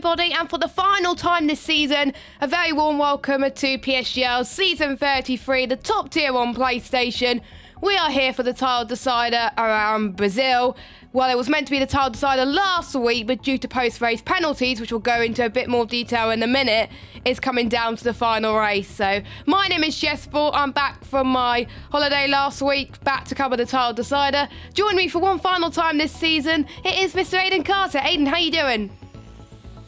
everybody, and for the final time this season, a very warm welcome to PSGL Season 33, the top tier on PlayStation. We are here for the title decider around Brazil. Well, it was meant to be the title decider last week, but due to post-race penalties, which we'll go into a bit more detail in a minute, it's coming down to the final race. So, my name is Jesper. I'm back from my holiday last week, back to cover the title decider. Join me for one final time this season, it is Mr. Aiden Carter. Aiden, how you doing?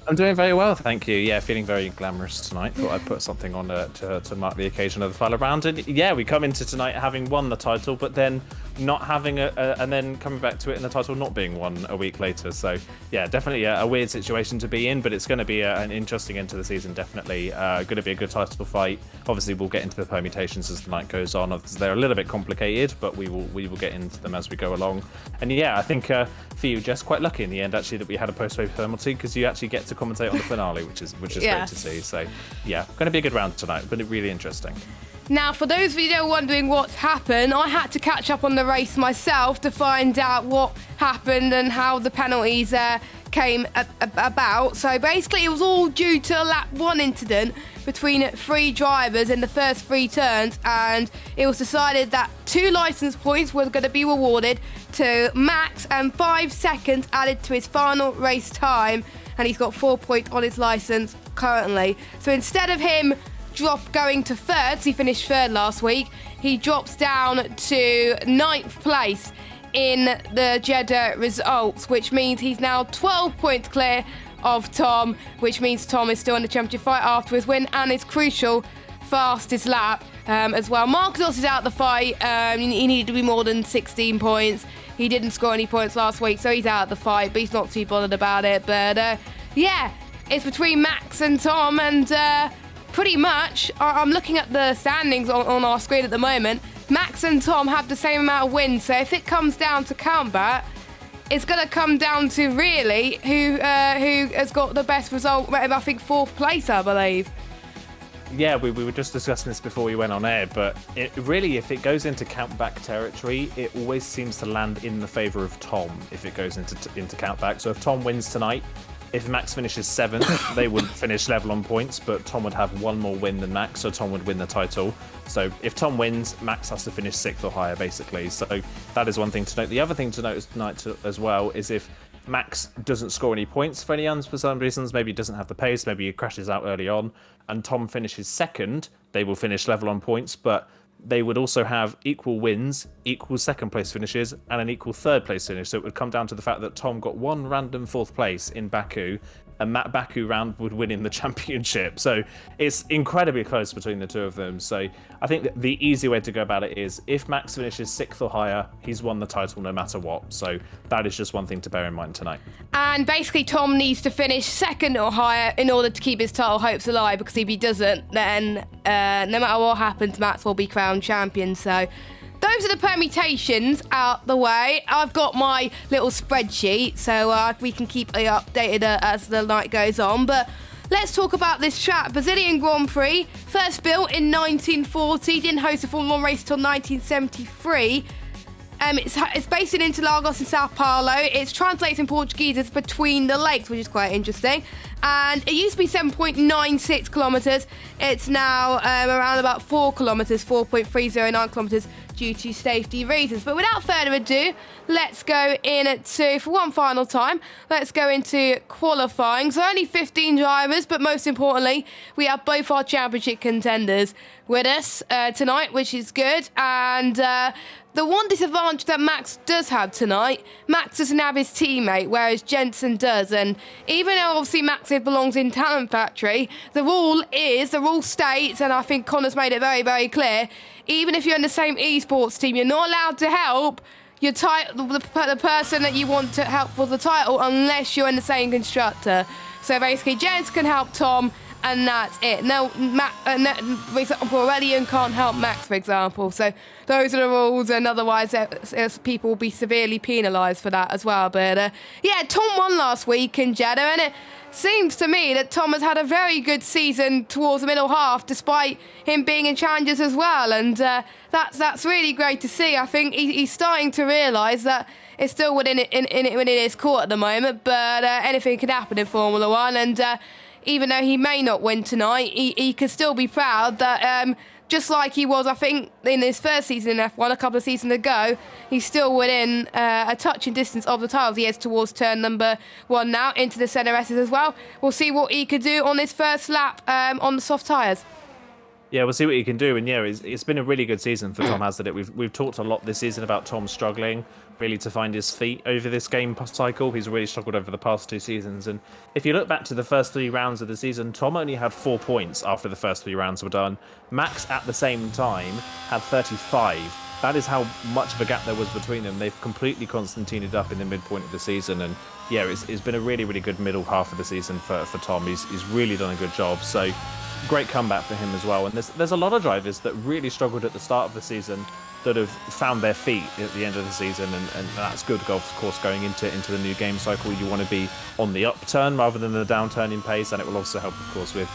I'm doing very well, thank you. Yeah, feeling very glamorous tonight. Thought I'd put something on to mark the occasion of the final round. And yeah, we come into tonight having won the title, but then not having and then coming back to it and the title not being won a week later. So yeah, definitely a weird situation to be in, but it's going to be an interesting end to the season. Definitely going to be a good title fight. Obviously, we'll get into the permutations as the night goes on. They're a little bit complicated, but we will get into them as we go along. And yeah, I think for you, Jess, quite lucky in the end actually that we had a post-race penalty because you actually get to commentate on the finale, which is great to see. So yeah, going to be a good round titonight, but really interesting. Now, for those of you that are wondering what's happened, I had to catch up on the race myself to find out what happened and how the penalties came about. So basically, it was all due to a lap 1 incident between 3 drivers in the first 3 turns, and it was decided that 2 license points were going to be rewarded to Max and 5 seconds added to his final race time, and he's got 4 points on his license currently. So instead of him going to 3rd, he finished 3rd last week, he drops down to 9th place in the Jeddah results, which means he's now 12 points clear of Tom, which means Tom is still in the championship fight after his win and his crucial fastest lap as well. Marcos is out of the fight. He needed to be more than 16 points. He didn't score any points last week, so he's out of the fight, but he's not too bothered about it. But yeah, it's between Max and Tom, and pretty much, I'm looking at the standings on our screen at the moment. Max and Tom have the same amount of wins, so if it comes down to combat, it's going to come down to really who has got the best result. I think 4th place, I believe. Yeah, we were just discussing this before we went on air, but it really, if it goes into countback territory, it always seems to land in the favour of Tom if it goes into countback. So if Tom wins tonight, if Max finishes 7th, they would finish level on points, but Tom would have 1 more win than Max, so Tom would win the title. So if Tom wins, Max has to finish 6th or higher, basically. So that is one thing to note. The other thing to note tonight as well is if Max doesn't score any points for some reasons, maybe he doesn't have the pace, maybe he crashes out early on, and Tom finishes 2nd, they will finish level on points, but they would also have equal wins, equal 2nd place finishes, and an equal 3rd place finish. So it would come down to the fact that Tom got 1 random 4th place in Baku, and that Baku round would win him the championship. So it's incredibly close between the 2 of them. So I think that the easy way to go about it is if Max finishes 6th or higher, he's won the title no matter what. So that is just one thing to bear in mind tonight. And basically, Tom needs to finish 2nd or higher in order to keep his title hopes alive, because if he doesn't, then no matter what happens, Max will be crowned champion. So those are the permutations out the way. I've got my little spreadsheet, so we can keep you updated as the night goes on. But let's talk about this track. Brazilian Grand Prix, first built in 1940, didn't host a Formula 1 race until 1973. It's based in Interlagos in Sao Paulo. It translates in Portuguese as between the lakes, which is quite interesting. And it used to be 7.96 kilometres. It's now around about 4 kilometres, 4.309 kilometres, due to safety reasons. But without further ado, let's go into, for one final time, let's go into qualifying. So only 15 drivers, but most importantly, we have both our championship contenders with us tonight, which is good. And the one disadvantage that Max does have tonight, Max doesn't have his teammate, whereas Jensen does. And even though obviously Max belongs in Talent Factory, the rule states, and I think Connor's made it very, very clear, even if you're in the same esports team, you're not allowed to help your the person that you want to help for the title unless you're in the same constructor. So basically, Jens can help Tom, and that's it. No, for example, Aurelian can't help Max, for example. So those are the rules, and otherwise people will be severely penalised for that as well. But yeah, Tom won last week in Jeddah, and it seems to me that Tom has had a very good season towards the middle half, despite him being in challenges as well. And that's really great to see. I think he's starting to realise that it's still within his court at the moment. But anything can happen in Formula One, and even though he may not win tonight, he can still be proud that. Just like he was, I think, in his first season in F1 a couple of seasons ago, he's still within a touching distance of the titles. He heads towards turn number 1 now, into the centre S's as well. We'll see what he could do on his first lap on the soft tyres. Yeah, we'll see what he can do. And yeah, it's been a really good season for Tom, hasn't it? We've talked a lot this season about Tom struggling really to find his feet over this game cycle. He's really struggled over the past 2 seasons. And if you look back to the first 3 rounds of the season, Tom only had 4 points after the first 3 rounds were done. Max, at the same time, had 35. That is how much of a gap there was between them. They've completely Constantined up in the midpoint of the season. And yeah, it's been a really, really good middle half of the season for Tom. He's really done a good job. So great comeback for him as well. And there's a lot of drivers that really struggled at the start of the season that have found their feet at the end of the season, and that's good, of course, going into the new game cycle. You want to be on the upturn rather than the downturn in pace, and it will also help, of course, with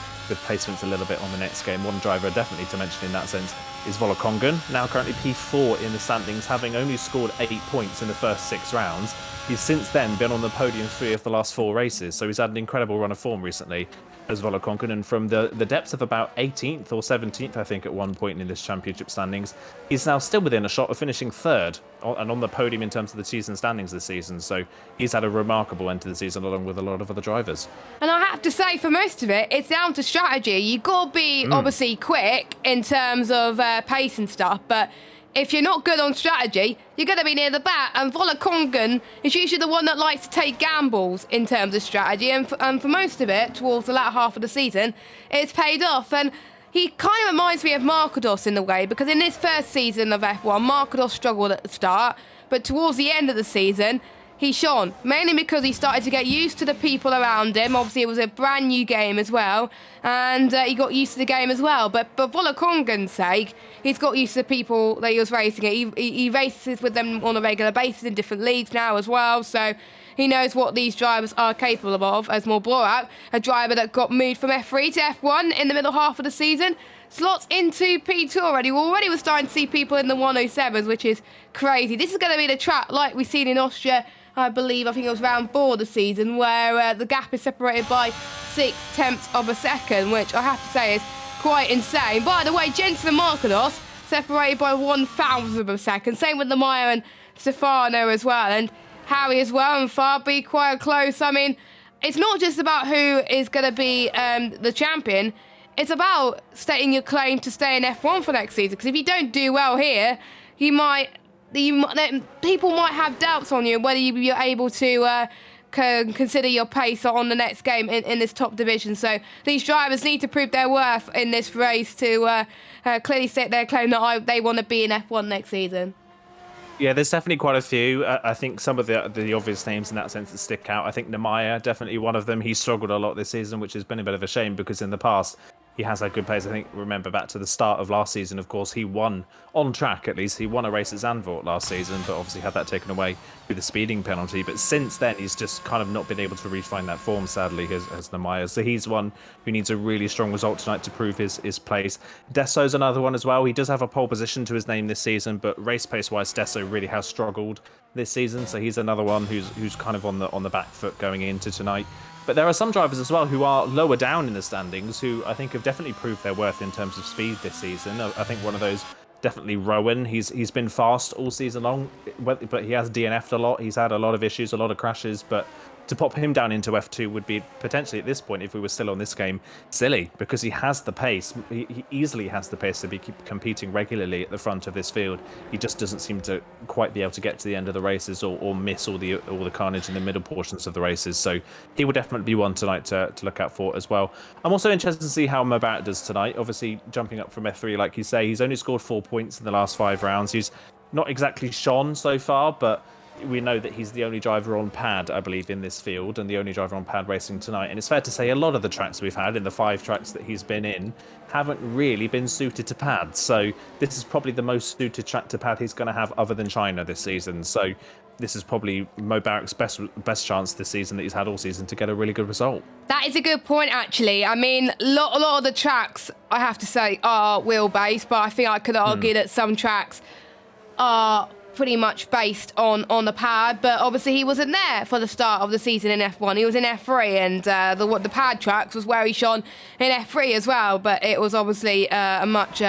placements a little bit on the next game. One driver definitely to mention in that sense is Volokongan, now currently P4 in the standings, having only scored 8 points in the first 6 rounds. He's since then been on the podium 3 of the last 4 races, so he's had an incredible run of form recently as Volokongan, and from the depths of about 18th or 17th, I think, at one point in this championship standings, he's now still within a shot of finishing 3rd and on the podium in terms of the season standings this season. So he's had a remarkable end to the season along with a lot of other drivers. And I have to say, for most of it, it's down to strategy. You've got to be obviously quick in terms of pace and stuff, but if you're not good on strategy, you're going to be near the back. And Volokongan is usually the one that likes to take gambles in terms of strategy. And for most of it, towards the latter half of the season, it's paid off. And he kind of reminds me of Markados in a way, because in his first season of F1, Markados struggled at the start. But towards the end of the season, he shone, mainly because he started to get used to the people around him. Obviously, it was a brand new game as well, and he got used to the game as well. But for Volokongan's sake, he's got used to the people that he was racing it. He races with them on a regular basis in different leagues now as well, so he knows what these drivers are capable of. As more blowout, a driver that got moved from F3 to F1 in the middle half of the season, slots into P2 already. We're starting to see people in the 107s, which is crazy. This is going to be the track like we've seen in Austria, I think it was round 4 of the season, where the gap is separated by 6/10 of a second, which I have to say is quite insane. By the way, Jensen and Markados separated by 1,000 of a second. Same with Lemire and Stefano as well, and Harry as well, and Fabi quite close. I mean, it's not just about who is going to be the champion. It's about stating your claim to stay in F1 for next season, because if you don't do well here, people might have doubts on you and whether you're able to consider your pace on the next game in this top division. So these drivers need to prove their worth in this race to clearly state their claim that they want to be in F1 next season. Yeah, there's definitely quite a few. I think some of the obvious names in that sense that stick out. I think Nemaya, definitely one of them. He struggled a lot this season, which has been a bit of a shame, because in the past he has had good pace. I think, remember back to the start of last season, of course, he won on track, at least. He won a race at Zandvoort last season, but obviously had that taken away with the speeding penalty. But since then, he's just kind of not been able to refine that form, sadly, as Nemaya. So he's one who needs a really strong result tonight to prove his place. Desso's another one as well. He does have a pole position to his name this season, but race pace-wise, Desso really has struggled this season. So he's another one who's kind of on the back foot going into tonight. But there are some drivers as well who are lower down in the standings who I think have definitely proved their worth in terms of speed this season. I think one of those, definitely Rowan. He's been fast all season long, but he has DNF'd a lot. He's had a lot of issues, a lot of crashes, but to pop him down into F2 would be potentially, at this point, if we were still on this game, silly, because he has the pace. He easily has the pace to be competing regularly at the front of this field. He just doesn't seem to quite be able to get to the end of the races or miss all the carnage in the middle portions of the races. So he will definitely be one tonight to look out for as well. I'm also interested to see how Mobat does tonight. Obviously, jumping up from F3, like you say, he's only scored 4 points in the last 5 rounds. He's not exactly shone so far, but we know that he's the only driver on pad, I believe, in this field, and the only driver on pad racing tonight. And it's fair to say a lot of the tracks we've had in the 5 tracks that he's been in haven't really been suited to pad. So this is probably the most suited track to pad he's going to have other than China this season. So this is probably Mo Barrick's best chance this season that he's had all season to get a really good result. That is a good point, actually. I mean, a lot of the tracks, I have to say, are wheel-based, but I think I could argue that some tracks are pretty much based on the pad, but obviously he wasn't there for the start of the season in F1. He was in F3, and the pad tracks was where he shone in F3 as well, but it was obviously a much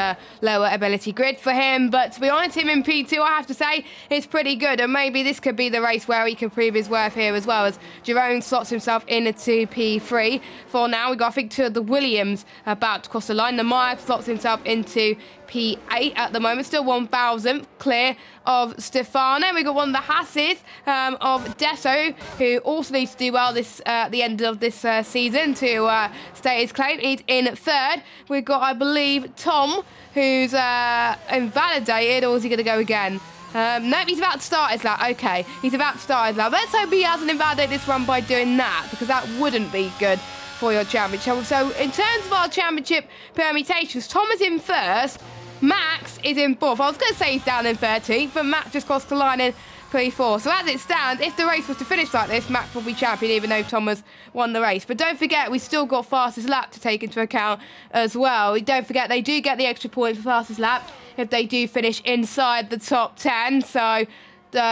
lower ability grid for him. But to be honest, him in P2, I have to say, is pretty good, and maybe this could be the race where he can prove his worth here as well, as Jerome slots himself into P3. For now, we got, I think, two of the Williams about to cross the line. The Meyer slots himself into P8 at the moment, still 1,000 clear of Stefano. We got one of the Hasses of Deso, who also needs to do well this at the end of this season to state his claim. He's in third. We've got, I believe, Tom, who's invalidated, or is he going to go again? Nope, he's about to start his lap. Okay, he's about to start his lap. Let's hope he hasn't invalidated this run by doing that, because that wouldn't be good for your championship. So in terms of our championship permutations, Tom is in first, Max is in fourth. I was going to say he's down in 13th, but Max just crossed the line in P4. So as it stands, if the race was to finish like this, Max will be champion, even though Thomas won the race. But don't forget, we still got fastest lap to take into account as well. Don't forget, they do get the extra point for fastest lap if they do finish inside the top 10. So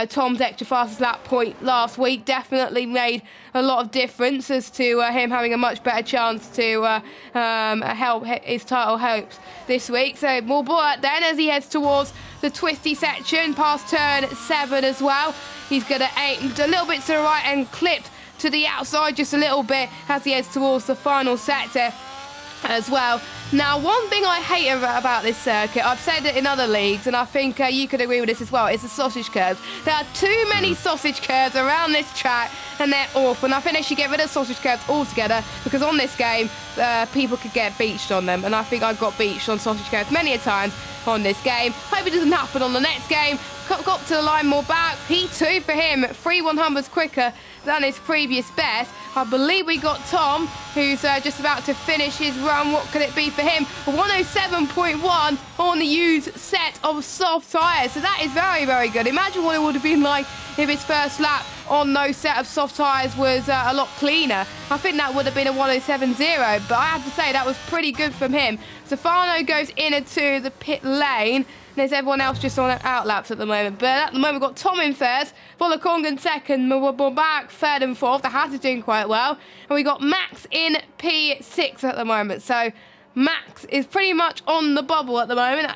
Tom's extra fastest lap point last week definitely made a lot of difference as to him having a much better chance to help his title hopes this week. So more bullet then as he heads towards the twisty section past turn 7 as well. He's going to aim a little bit to the right and clipped to the outside just a little bit as he heads towards the final sector as well. Now, one thing I hate about this circuit, I've said it in other leagues, and I think you could agree with this as well, is the sausage curves. There are too many sausage curves around this track, and they're awful. And I think they should get rid of sausage curves altogether, because on this game, people could get beached on them, and I think I've got beached on sausage curves many a times on this game. Hope it doesn't happen on the next game. Got to the line more back. P2 for him, 3/100ths quicker than his previous best. I believe we got Tom, who's just about to finish his run. What could it be for him? 107.1 on the used set of soft tyres. So that is very, very good. Imagine what it would have been like if his first lap on those set of soft tyres was a lot cleaner. I think that would have been a 107.0, but I have to say that was pretty good from him. Stefano goes into the pit lane. There's everyone else just on out laps at the moment. But at the moment, we've got Tom in first, Volokongan second, Mubabak third and fourth. The Haas is doing quite well. And we got Max in P6 at the moment. So Max is pretty much on the bubble at the moment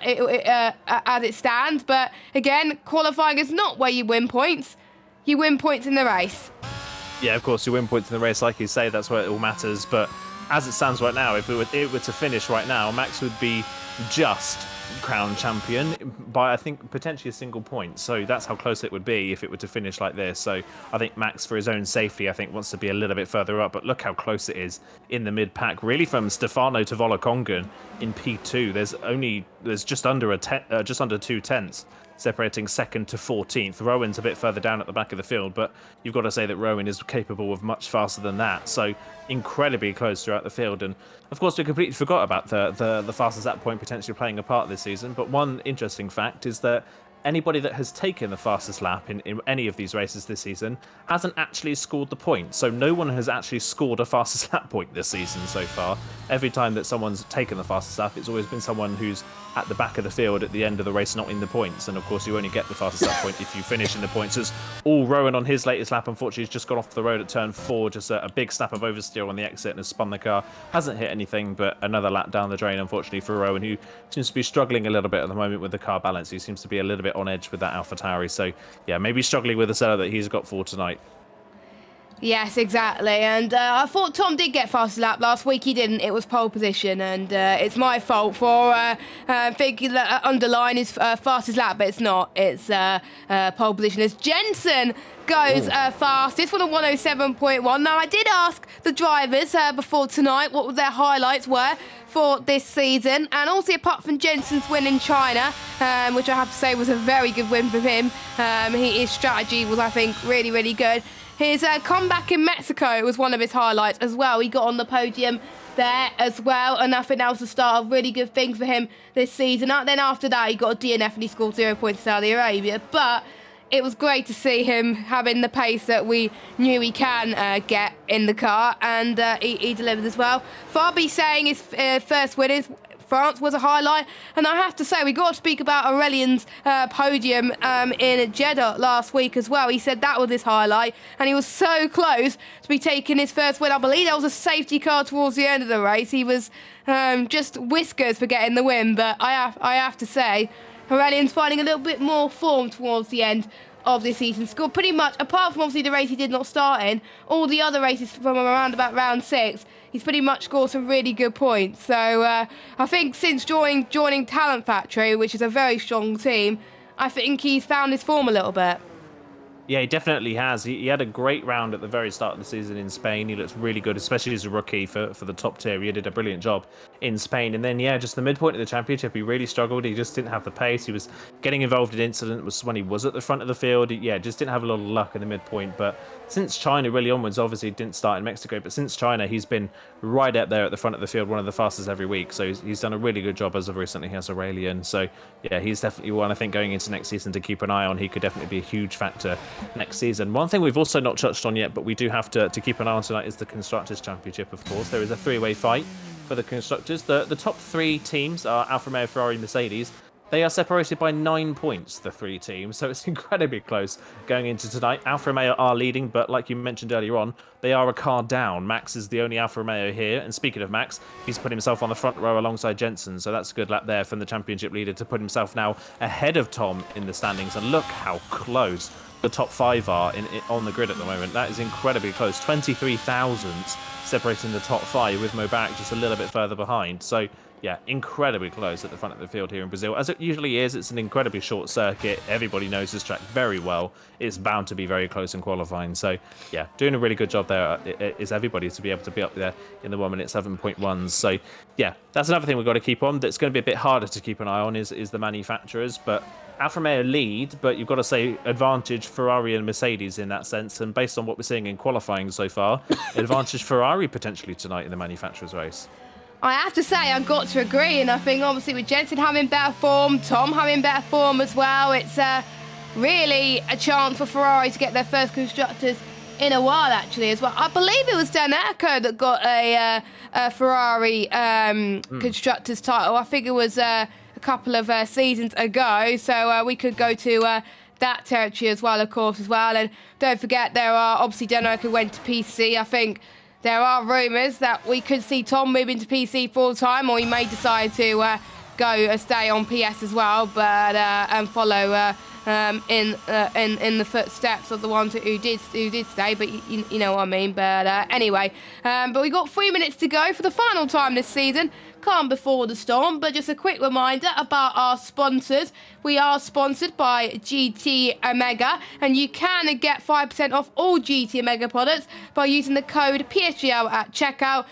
as it stands. But again, qualifying is not where you win points. You win points in the race. Yeah, of course, you win points in the race. Like you say, that's where it all matters. But as it stands right now, if it were to finish right now, Max would be just crown champion by, I think, potentially a single point. So that's how close it would be if it were to finish like this. So I think Max, for his own safety, I think wants to be a little bit further up. But look how close it is in the mid pack. Really, from Stefano to Volokongan in P2, there's just under 2 tenths separating second to 14th. Rowan's a bit further down at the back of the field, but you've got to say that Rowan is capable of much faster than that. So incredibly close throughout the field. And of course, we completely forgot about the fastest lap point potentially playing a part this season. But one interesting fact is that anybody that has taken the fastest lap in any of these races this season hasn't actually scored the point. So no one has actually scored a fastest lap point this season so far. Every time that someone's taken the fastest lap, it's always been someone who's at the back of the field at the end of the race, not in the points. And of course, you only get the fastest lap point if you finish in the points. As all Rowan on his latest lap, unfortunately, has just got off the road at turn 4, just a big snap of oversteer on the exit and has spun the car. Hasn't hit anything, but another lap down the drain, unfortunately, for Rowan, who seems to be struggling a little bit at the moment with the car balance. He seems to be a little bit on edge with that AlphaTauri. So yeah, maybe struggling with the setup that he's got for tonight. Yes, exactly. And I thought Tom did get fastest lap last week. He didn't. It was pole position, and it's my fault for thinking that underline is fastest lap, but it's not. It's pole position as Jensen goes fastest with a 107.1. Now, I did ask the drivers before tonight what their highlights were for this season, and also apart from Jensen's win in China, which I have to say was a very good win for him. His strategy was, I think, really, really good. His comeback in Mexico was one of his highlights as well. He got on the podium there as well, and I think that was the start of really good things for him this season. Then after that, he got a DNF and he scored 0 points in Saudi Arabia. But it was great to see him having the pace that we knew he can get in the car, and he delivered as well. Fabi saying his first win is France was a highlight. And I have to say, we got to speak about Aurelian's podium in Jeddah last week as well. He said that was his highlight, and he was so close to be taking his first win. I believe that was a safety car towards the end of the race. He was just whiskers for getting the win, but I have to say, Aurelian's finding a little bit more form towards the end of this season. Scored pretty much, apart from obviously the race he did not start in, all the other races from around about round 6, he's pretty much scored some really good points. So I think since joining Talent Factory, which is a very strong team, I think he's found his form a little bit. Yeah, he definitely has. He had a great round at the very start of the season in Spain. He looks really good, especially as a rookie for the top tier. He did a brilliant job in Spain. And then, yeah, just the midpoint of the championship, he really struggled. He just didn't have the pace. He was getting involved in incidents when he was at the front of the field. Just didn't have a lot of luck in the midpoint. But since China really onwards, obviously didn't start in Mexico, but since China, he's been right up there at the front of the field, one of the fastest every week. So he's done a really good job as of recently. He has Aurelian. So, yeah, he's definitely one, I think, going into next season to keep an eye on. He could definitely be a huge factor next season. One thing we've also not touched on yet, but we do have to keep an eye on tonight, is the Constructors' Championship, of course. There is a three-way fight for the Constructors. The top 3 teams are Alfa Romeo, Ferrari, Mercedes. They are separated by 9 points, the 3 teams, so it's incredibly close going into tonight. Alfa Romeo are leading, but like you mentioned earlier on, they are a car down. Max is the only Alfa Romeo here, and speaking of Max, he's put himself on the front row alongside Jensen, so that's a good lap there from the championship leader to put himself now ahead of Tom in the standings, and look how close the top 5 are on the grid at the moment. That is incredibly close. 23 thousandths separating the top 5, with Mubarak just a little bit further behind. So, yeah, incredibly close at the front of the field here in Brazil. As it usually is, it's an incredibly short circuit. Everybody knows this track very well. It's bound to be very close in qualifying. So, yeah, doing a really good job there is everybody to be able to be up there in the 1 minute 7.1s. So, yeah, that's another thing we've got to keep on. That's going to be a bit harder to keep an eye on is the manufacturers. But Alfa Romeo lead, but you've got to say advantage Ferrari and Mercedes in that sense. And based on what we're seeing in qualifying so far, advantage Ferrari potentially tonight in the manufacturers race. I have to say, I've got to agree, and I think obviously with Jensen having better form, Tom having better form as well, it's really a chance for Ferrari to get their first Constructors in a while, actually, as well. I believe it was Dan Echo that got a Ferrari Constructors title. I think it was a couple of seasons ago, so we could go to that territory as well, of course, as well. And don't forget, there are obviously Dan Echo went to PC. I think there are rumours that we could see Tom moving to PC full time, or he may decide to go stay on PS as well, but and follow in the footsteps of the ones who did stay. But you know what I mean. But anyway, but we got 3 minutes to go for the final time this season. Calm before the storm, but just a quick reminder about our sponsors. We are sponsored by GT Omega, and you can get 5% off all GT Omega products by using the code PSGL at checkout.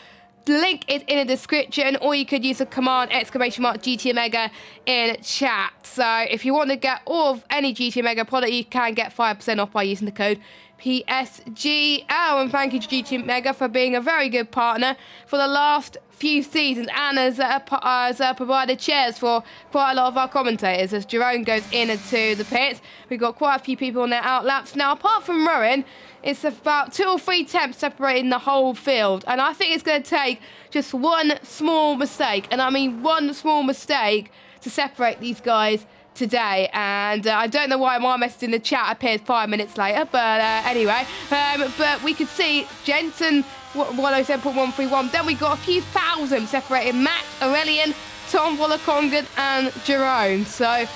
The link is in the description, or you could use the command _GT Omega in chat. So if you want to get all of any GT Omega product, you can get 5% off by using the code PSGL. And thank you to GT Omega for being a very good partner for the last few seasons, and has provided chairs for quite a lot of our commentators as Jerome goes into the pits. We've got quite a few people on their outlaps. Now, apart from Rowan, it's about 2 or 3 temps separating the whole field, and I think it's going to take just one small mistake, and I mean one small mistake, to separate these guys today. And I don't know why my message in the chat appeared 5 minutes later, but anyway, but we could see Jensen 107.131. Then we got a few thousand separating Max, Aurelian, Tom Volakongan and Jerome. So it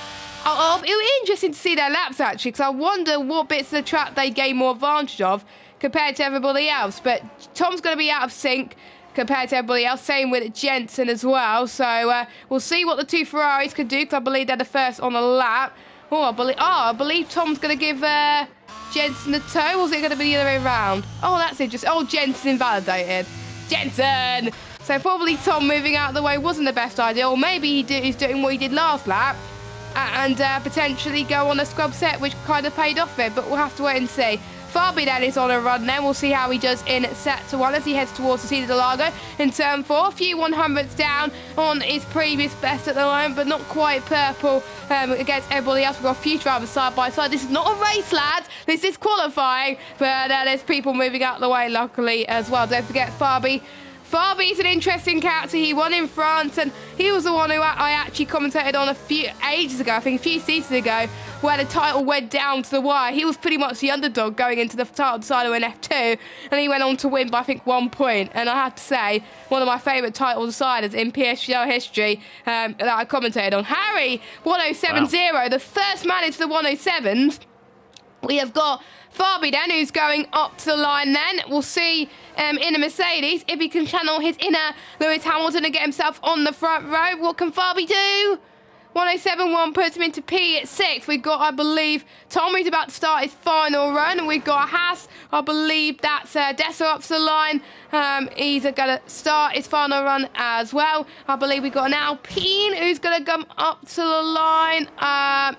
will be interesting to see their laps, actually, because I wonder what bits of the track they gain more advantage of compared to everybody else. But Tom's going to be out of sync compared to everybody else, same with Jensen as well. So we'll see what the 2 Ferraris could do, because I believe they're the first on the lap. I believe Tom's going to give Jensen a toe, or is it going to be the other way around? Oh, that's interesting. Oh, Jensen invalidated. Jensen! So probably Tom moving out of the way wasn't the best idea, or maybe he's doing what he did last lap and potentially go on a scrub set, which kind of paid off it, but we'll have to wait and see. Fabi then is on a run then. We'll see how he does in set 1 as he heads towards the Cida del Lago in turn 4. A few 100ths down on his previous best at the moment, but not quite purple against everybody else. We've got a few drivers side by side. This is not a race, lads. This is qualifying, but there's people moving out of the way, luckily, as well. Don't forget Fabi Fabi's an interesting character. He won in France, and he was the one who I actually commentated on a few ages ago, I think a few seasons ago, where the title went down to the wire. He was pretty much the underdog going into the title decider in F2, and he went on to win by, I think, 1 point. And I have to say, one of my favourite title deciders in PSGL history that I commentated on. Harry, 1070, wow. The first man into the 107s. We have got Fabi then, who's going up to the line then. We'll see in a Mercedes if he can channel his inner Lewis Hamilton and get himself on the front row. What can Fabi do? 107.1 puts him into P6. We've got, I believe, Tom, who's about to start his final run. And we've got Haas. I believe that's Dessa up to the line. He's going to start his final run as well. I believe we've got an Alpine who's going to come up to the line.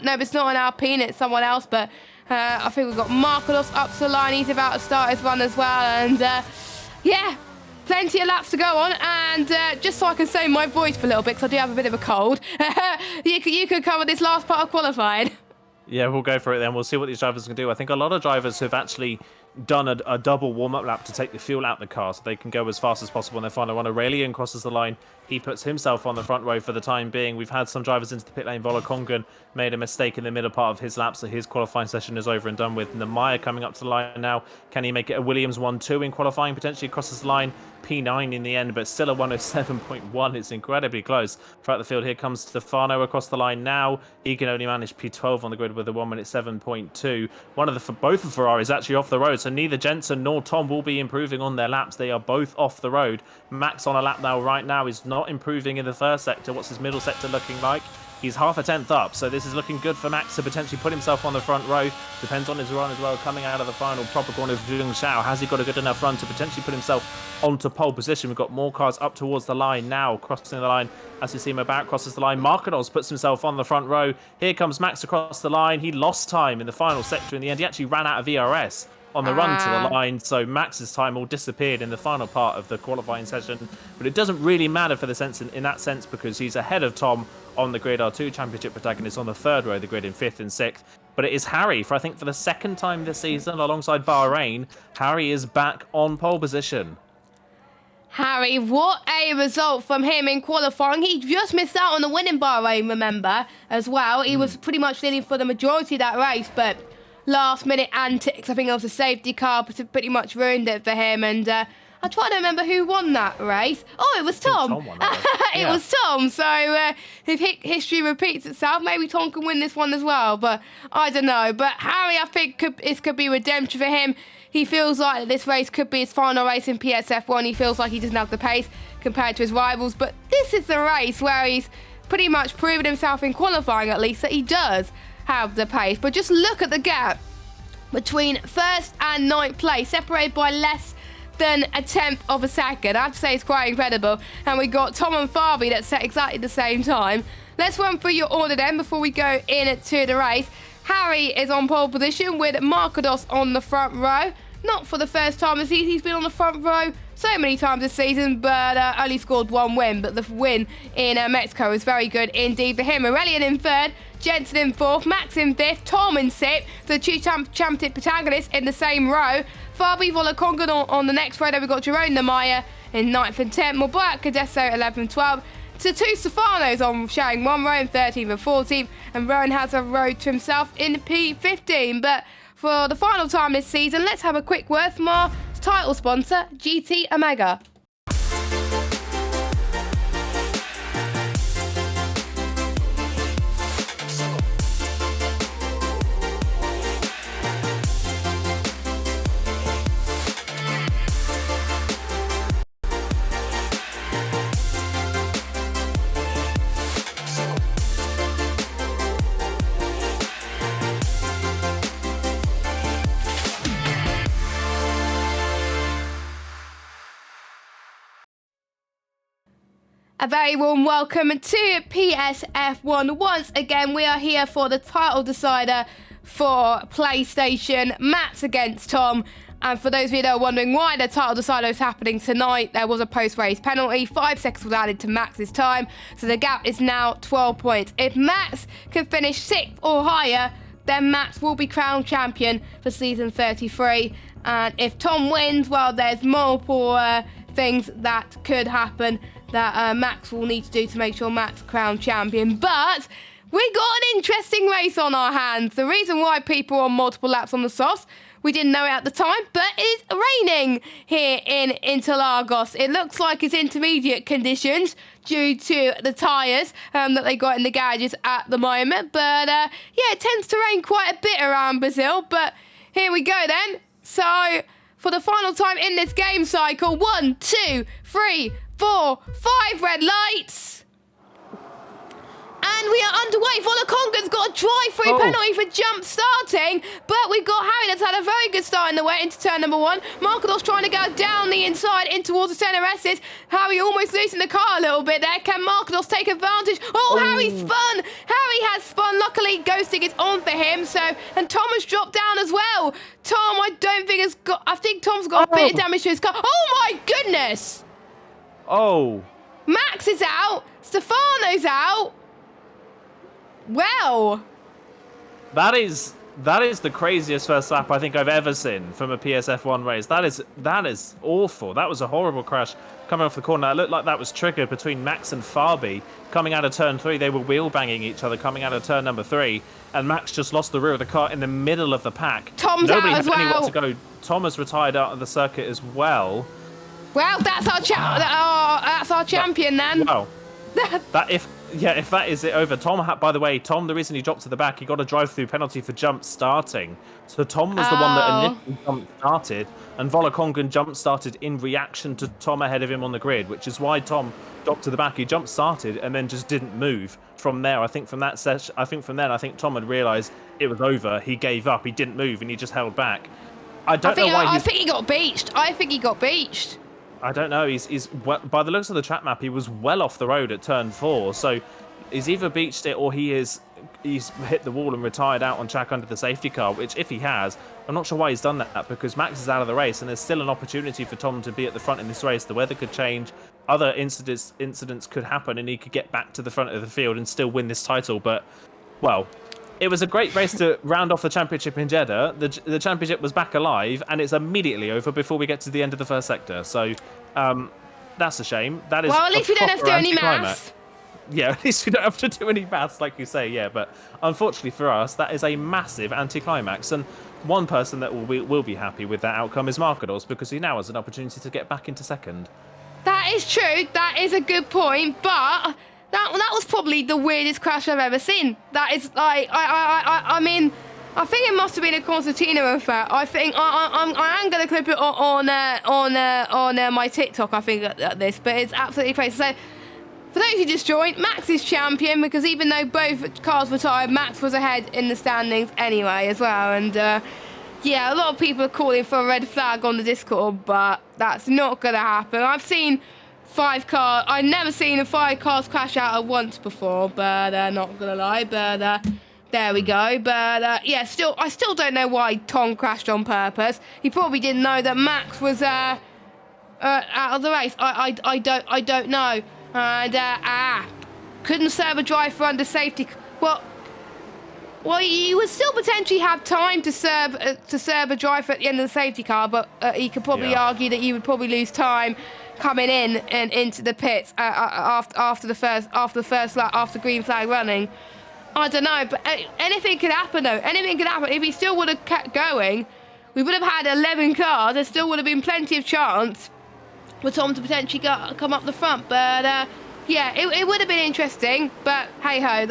No, it's not an Alpine, it's someone else, but I think we've got Marcos up to the line. He's about to start his run as well. And yeah, plenty of laps to go on. And just so I can save my voice for a little bit, because I do have a bit of a cold, you could cover this last part of qualifying. Yeah, we'll go for it then. We'll see what these drivers can do. I think a lot of drivers have actually done a double warm-up lap to take the fuel out the car so they can go as fast as possible in their final run. Aurelian crosses the line. He puts himself on the front row for the time being. We've had some drivers into the pit lane. Volakongan made a mistake in the middle part of his lap, so his qualifying session is over and done with. Nemaya coming up to the line now. Can he make it a Williams 1-2 in qualifying? Potentially crosses the line. P9 in the end, but still a 107.1. It's incredibly close. Throughout the field, here comes Stefano across the line now. He can only manage P12 on the grid with a 1:07.2. Both of Ferraris actually off the road, so neither Jensen nor Tom will be improving on their laps. They are both off the road. Max on a lap now, right now, is not improving in the first sector. What's his middle sector looking like? He's half a tenth up, so this is looking good for Max to potentially put himself on the front row. Depends on his run as well, coming out of the final proper corner of Zheng Xiao. Has he got a good enough run to potentially put himself onto pole position? We've got more cars up towards the line now, crossing the line. As you see him about, crosses the line. Markados puts himself on the front row. Here comes Max across the line. He lost time in the final sector in the end. He actually ran out of ERS on the run to the line, so Max's time all disappeared in the final part of the qualifying session. But it doesn't really matter for the sense in that sense, because he's ahead of Tom on the grid. Our two championship protagonists on the third row of the grid in 5th and 6th. But it is Harry, for I think for the second time this season, alongside Bahrain. Harry is back on pole position. Harry, what a result from him in qualifying. He just missed out on the win in Bahrain, remember, as well. He was pretty much leading for the majority of that race, but last minute antics, I think it was a safety car, but pretty much ruined it for him. And I try to remember who won that race. Oh, it was Tom. Tom won that. It was Tom. So if history repeats itself, maybe Tom can win this one as well. But I don't know. But Harry, I think this could be redemption for him. He feels like this race could be his final race in PSF1. He feels like he doesn't have the pace compared to his rivals. But this is the race where he's pretty much proven himself in qualifying, at least, that he does have the pace. But just look at the gap between 1st and 9th place, separated by less than a tenth of a second. I have to say it's quite incredible. And we got Tom and Fabi that set exactly the same time. Let's run through your order then before we go into the race. Harry is on pole position with Markados on the front row. Not for the first time this season. He's been on the front row so many times this season, but only scored one win. But the win in Mexico is very good indeed for him. Aurelian in 3rd, Jensen in 4th, Max in 5th, Tom in 6th. The two championship protagonists in the same row. Fabi Volakongan on the next row. Then we've got Jerome Nemaya in 9th and 10th. Mubarak Cadesso 11th and 12th. To two Stefanos on sharing one row in 13th and 14th. And Rowan has a row to himself in P15. But for the final time this season, let's have a quick word from our title sponsor, GT Omega. A very warm welcome to PSF1. Once again, we are here for the title decider for PlayStation. Matt's against Tom. And for those of you that are wondering why the title decider is happening tonight, there was a post-race penalty. 5 seconds was added to Max's time. So the gap is now 12 points. If Max can finish 6th or higher, then Max will be crowned champion for season 33. And if Tom wins, well, there's multiple things that could happen that Max will need to do to make sure Max crowned champion. But we got an interesting race on our hands. The reason why people are on multiple laps on the softs, we didn't know it at the time, but it's raining here in Interlagos. It looks like it's intermediate conditions due to the tyres that they got in the garages at the moment. But yeah, it tends to rain quite a bit around Brazil. But here we go then. So for the final time in this game cycle, 1, 2, 3, 4, 5 red lights. And we are underway. Volakonga's got a drive-through penalty for jump starting, but we've got Harry that's had a very good start in the way into turn number 1. Markados trying to go down the inside in towards the centre S's. Harry almost losing the car a little bit there. Can Markados take advantage? Oh, Harry spun. Harry has spun. Luckily, ghosting is on for him. And Tom has dropped down as well. Tom, I think Tom's got a bit of damage to his car. Oh my goodness! Oh. Max is out. Stefano's out. Well, that is the craziest first lap I think I've ever seen from a PSF1 race. That is awful. That was a horrible crash coming off the corner. It looked like that was triggered between Max and Fabi coming out of turn 3. They were wheel banging each other coming out of turn number 3, and Max just lost the rear of the car in the middle of the pack. Tom's out as well. Nobody had anywhere to go. Tom has retired out of the circuit as well. Well, that's our champion then. Well, if that is it over. By the way, Tom, the reason he dropped to the back, he got a drive-through penalty for jump starting. So Tom was the one that initially jump started, and Volakongan jump started in reaction to Tom ahead of him on the grid, which is why Tom dropped to the back. He jump started and then just didn't move from there. I think from that session, I think Tom had realised it was over. He gave up. He didn't move and he just held back. I think he got beached. I don't know. He's by the looks of the track map, he was well off the road at turn 4. So he's either beached it or he's hit the wall and retired out on track under the safety car. Which, if he has, I'm not sure why he's done that, because Max is out of the race and there's still an opportunity for Tom to be at the front in this race. The weather could change, other incidents could happen, and he could get back to the front of the field and still win this title. But well, it was a great race to round off the championship in Jeddah. The championship was back alive, and it's immediately over before we get to the end of the first sector. So that's a shame. That is. Well, at least we don't have to do any maths. Yeah, at least we don't have to do any maths, like you say. Yeah, but unfortunately for us, that is a massive anticlimax. And one person that will be happy with that outcome is Markados, because he now has an opportunity to get back into second. That is true. That is a good point, but that was probably the weirdest crash I've ever seen. That is like, I mean, I think it must have been a Constantino affair. I think I am going to clip it on my TikTok. I think at this, but it's absolutely crazy. So for those who just joined, Max is champion because even though both cars were tired, Max was ahead in the standings anyway as well. And yeah, a lot of people are calling for a red flag on the Discord, but that's not going to happen. I've seen 5 cars. I've never seen 5 cars crash out at once before, but not gonna lie. But there we go. But yeah, I still don't know why Tom crashed on purpose. He probably didn't know that Max was out of the race. I don't know. And couldn't serve a drive for under safety. Well, you would still potentially have time to serve a drive at the end of the safety car, but you could probably argue that you would probably lose time coming in and into the pits after the first lap, after green flag running. I don't know, but anything could happen though. Anything could happen. If he still would have kept going, we would have had 11 cars. There still would have been plenty of chance for Tom to potentially come up the front. But yeah, it would have been interesting. But hey ho,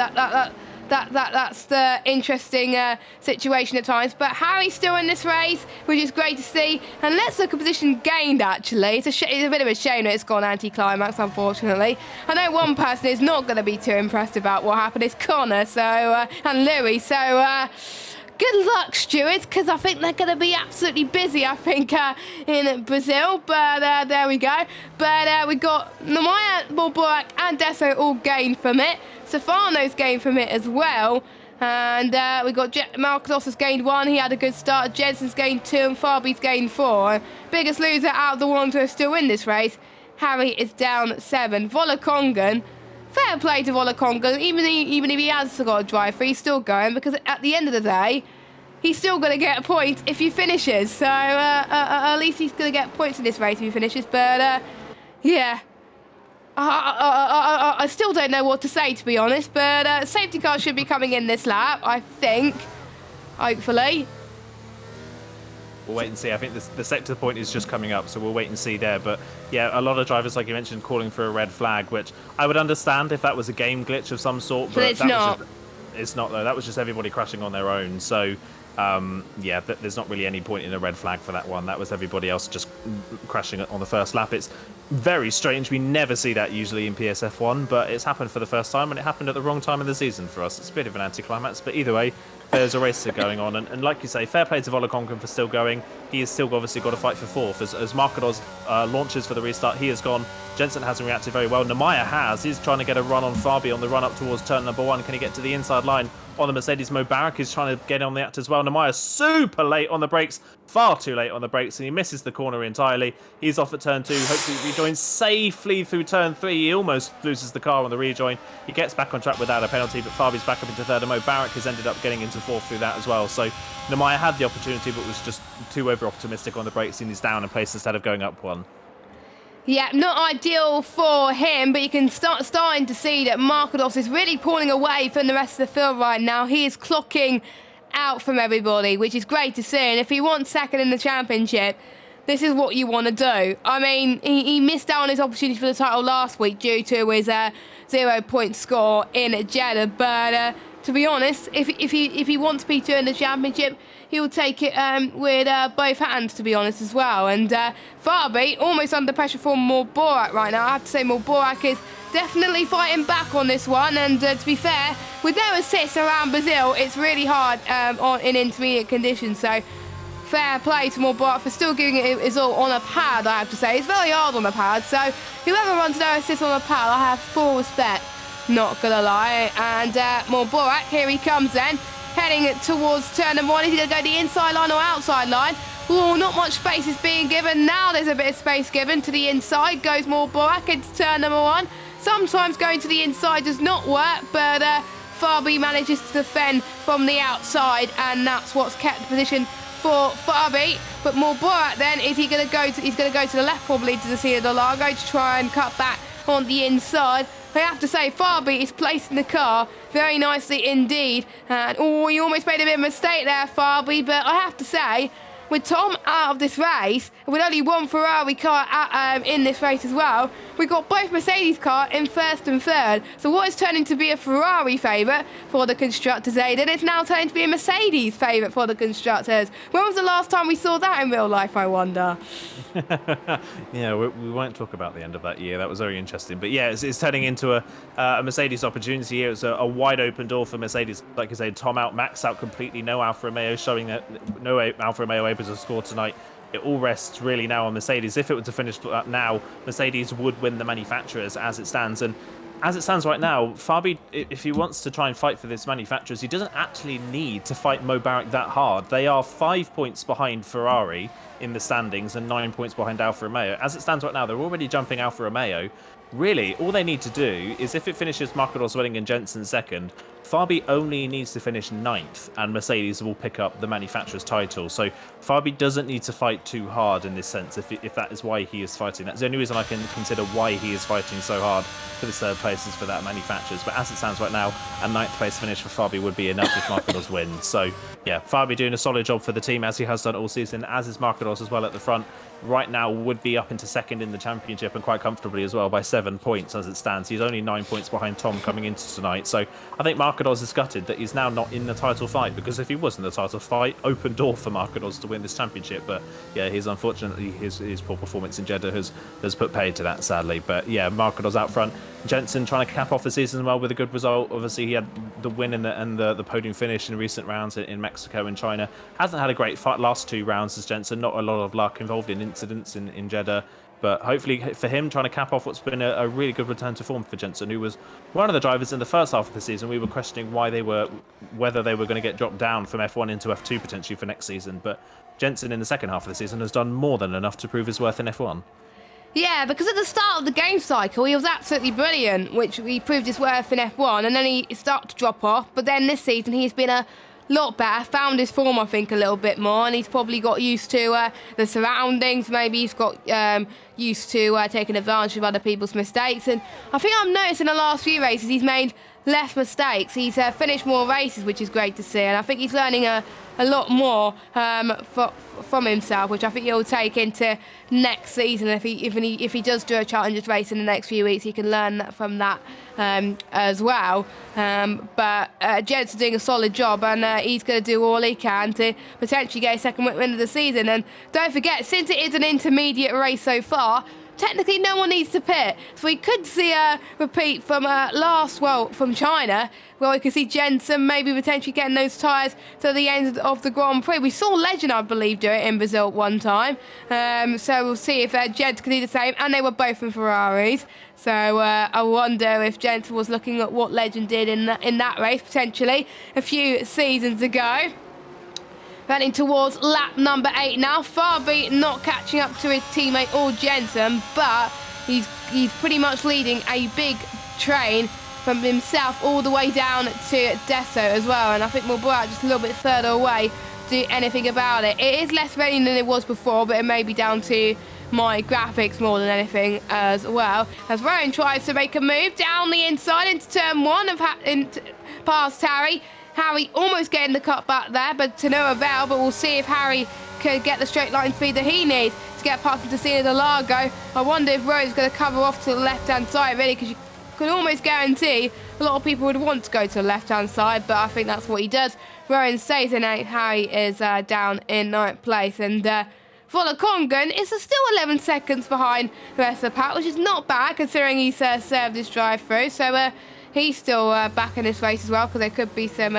that's the interesting situation at times. But Harry's still in this race, which is great to see. And let's look at position gained, actually. It's a bit of a shame that it's gone anti-climax, unfortunately. I know one person is not going to be too impressed about what happened. It's Connor and Louis. So good luck, stewards, because I think they're going to be absolutely busy, I think, in Brazil. But there we go. But we got Namaya, Morborak and Deso all gained from it. Stefano's gained from it as well. And we got Markados has gained 1. He had a good start. Jensen's gained 2 and Fabi's gained 4. Biggest loser out of the ones who are still in this race. Harry is down 7. Volakongan, fair play to Volakongan. Even if he has got a drive through, he's still going, because at the end of the day, he's still going to get a point if he finishes. So at least he's going to get points in this race if he finishes. But Yeah. I still don't know what to say, to be honest, but safety car should be coming in this lap, I think. Hopefully. We'll wait and see. I think the sector point is just coming up, so we'll wait and see there. But yeah, a lot of drivers, like you mentioned, calling for a red flag, which I would understand if that was a game glitch of some sort. But it's not. It's not, though. That was just everybody crashing on their own. So, yeah, there's not really any point in a red flag for that one. That was everybody else just crashing on the first lap. It's very strange. We never see that usually in PSF1, but it's happened for the first time, and it happened at the wrong time of the season for us. It's a bit of an anticlimax, but either way, there's a race going on. And like you say, fair play to Volokonkin for still going. He has still obviously got to fight for fourth. As Markados launches for the restart, he has gone. Jensen hasn't reacted very well. Nemaya has. He's trying to get a run on Fabi on the run up towards turn number 1. Can he get to the inside line on the Mercedes? Mubarak is trying to get on the act as well. Nemaya super late on the brakes. Far too late on the brakes, and he misses the corner entirely. He's off at turn 2. Hopefully he rejoins safely through turn 3. He almost loses the car on the rejoin. He gets back on track without a penalty, but Fabi's back up into third, and Mubarak has ended up getting into fourth through that as well. So Nemaya had the opportunity, but was just too over-optimistic on the brakes, and he's down in place instead of going up one. Yeah, not ideal for him, but you can starting to see that Markados is really pulling away from the rest of the field right now. He is clocking out from everybody, which is great to see. And if he wants second in the championship, this is what you want to do. I mean, he missed out on his opportunity for the title last week due to his 0-point score in Jeddah. But to be honest, if he wants P2 in the championship, he'll take it with both hands, to be honest, as well. And Fabi, almost under pressure for Morborak right now. I have to say Morborak is definitely fighting back on this one. And to be fair, with no assists around Brazil, it's really hard in intermediate conditions. So fair play to Morborak for still giving it his all on a pad, I have to say. It's very hard on a pad. So whoever runs no assists on a pad, I have full respect. Not gonna lie. And Morborak, here he comes then. Heading towards turn number 1. Is he going to go the inside line or outside line? Oh, not much space is being given. Now there's a bit of space given to the inside. Goes Morborak into turn number 1. Sometimes going to the inside does not work, but Fabi manages to defend from the outside, and that's what's kept the position for Fabi. But Morborak then, is he going to go to? He's going to go to the left probably to the Cia del Lago to try and cut back on the inside. I have to say, Fabi is placing the car very nicely indeed. And, oh, you almost made a bit of a mistake there, Fabi. But I have to say, with Tom out of this race, with only one Ferrari car in this race as well, we've got both Mercedes cars in first and third. So what is turning to be a Ferrari favourite for the constructors, Aidan, it's now turning to be a Mercedes favourite for the constructors. When was the last time we saw that in real life, I wonder? Yeah, we won't talk about the end of that year. That was very interesting. But yeah, it's turning into a Mercedes opportunity here. It's a wide open door for Mercedes. Like I said, Tom out, Max out completely. No Alfa Romeo showing that no Alfa Romeo able to score tonight. It all rests really now on Mercedes. If it were to finish now, Mercedes would win the manufacturers as it stands. And as it stands right now, Fabi, if he wants to try and fight for this manufacturers, he doesn't actually need to fight Mubarak that hard. They are 5 points behind Ferrari in the standings and 9 points behind Alfa Romeo. As it stands right now, they're already jumping Alfa Romeo. Really, all they need to do is if it finishes Markados winning and Jensen second, Fabi only needs to finish 9th and Mercedes will pick up the manufacturer's title. So Fabi doesn't need to fight too hard in this sense if that is why he is fighting. That's the only reason I can consider why he is fighting so hard for this third place is for that manufacturers. But as it stands right now, a 9th place finish for Fabi would be enough if Markados wins. So yeah, Fabi doing a solid job for the team as he has done all season, as is Markados as well at the front. Right now would be up into second in the championship and quite comfortably as well by 7 points as it stands. He's only 9 points behind Tom coming into tonight. So I think Markados is gutted that he's now not in the title fight, because if he was in the title fight, open door for Markados to win this championship. But yeah, he's unfortunately his poor performance in Jeddah has put paid to that, sadly. But yeah, Markados out front. Jensen trying to cap off the season as well with a good result. Obviously, he had the win and the podium finish in recent rounds in Mexico and China. Hasn't had a great fight last 2 rounds as Jensen. Not a lot of luck involved in incidents in Jeddah. But hopefully for him, trying to cap off what's been a really good return to form for Jensen, who was one of the drivers in the first half of the season. We were questioning whether they were going to get dropped down from F1 into F2 potentially for next season. But Jensen in the second half of the season has done more than enough to prove his worth in F1. Yeah, because at the start of the game cycle, he was absolutely brilliant, which he proved his worth in F1, and then he started to drop off. But then this season, he's been a lot better, found his form, I think, a little bit more, and he's probably got used to the surroundings. Maybe he's got used to taking advantage of other people's mistakes. And I think I've noticed in the last few races he's made less mistakes. He's finished more races, which is great to see. And I think he's learning a lot more from himself, which I think he'll take into next season. If he does do a Challengers race in the next few weeks, he can learn from that as well. But Jed's doing a solid job, and he's going to do all he can to potentially get a second win of the season. And don't forget, since it is an intermediate race so far, technically no one needs to pit. So we could see a repeat from from China, where we could see Jensen maybe potentially getting those tyres to the end of the Grand Prix. We saw Legend, I believe, do it in Brazil one time. So we'll see if Jens can do the same. And they were both in Ferraris. So I wonder if Jensen was looking at what Legend did in that race, potentially, a few seasons ago. Running towards lap number 8 now. Farby not catching up to his teammate or Jensen, but he's pretty much leading a big train from himself all the way down to Deso as well. And I think Mubarak just a little bit further away to do anything about it. It is less raining than it was before, but it may be down to my graphics more than anything as well. As Rowan tries to make a move down the inside into turn 1 past Harry. Harry almost getting the cut back there, but to no avail. But we'll see if Harry can get the straight line speed that he needs to get past him to Cena de Largo. I wonder if Rowan's going to cover off to the left-hand side, really, because you could almost guarantee a lot of people would want to go to the left-hand side, but I think that's what he does. Rowan stays in 8th, Harry is down in 9th place, and Volakongan is still 11 seconds behind the rest of the pack, which is not bad considering he's served his drive-through. So he's still back in this race as well, because there could be some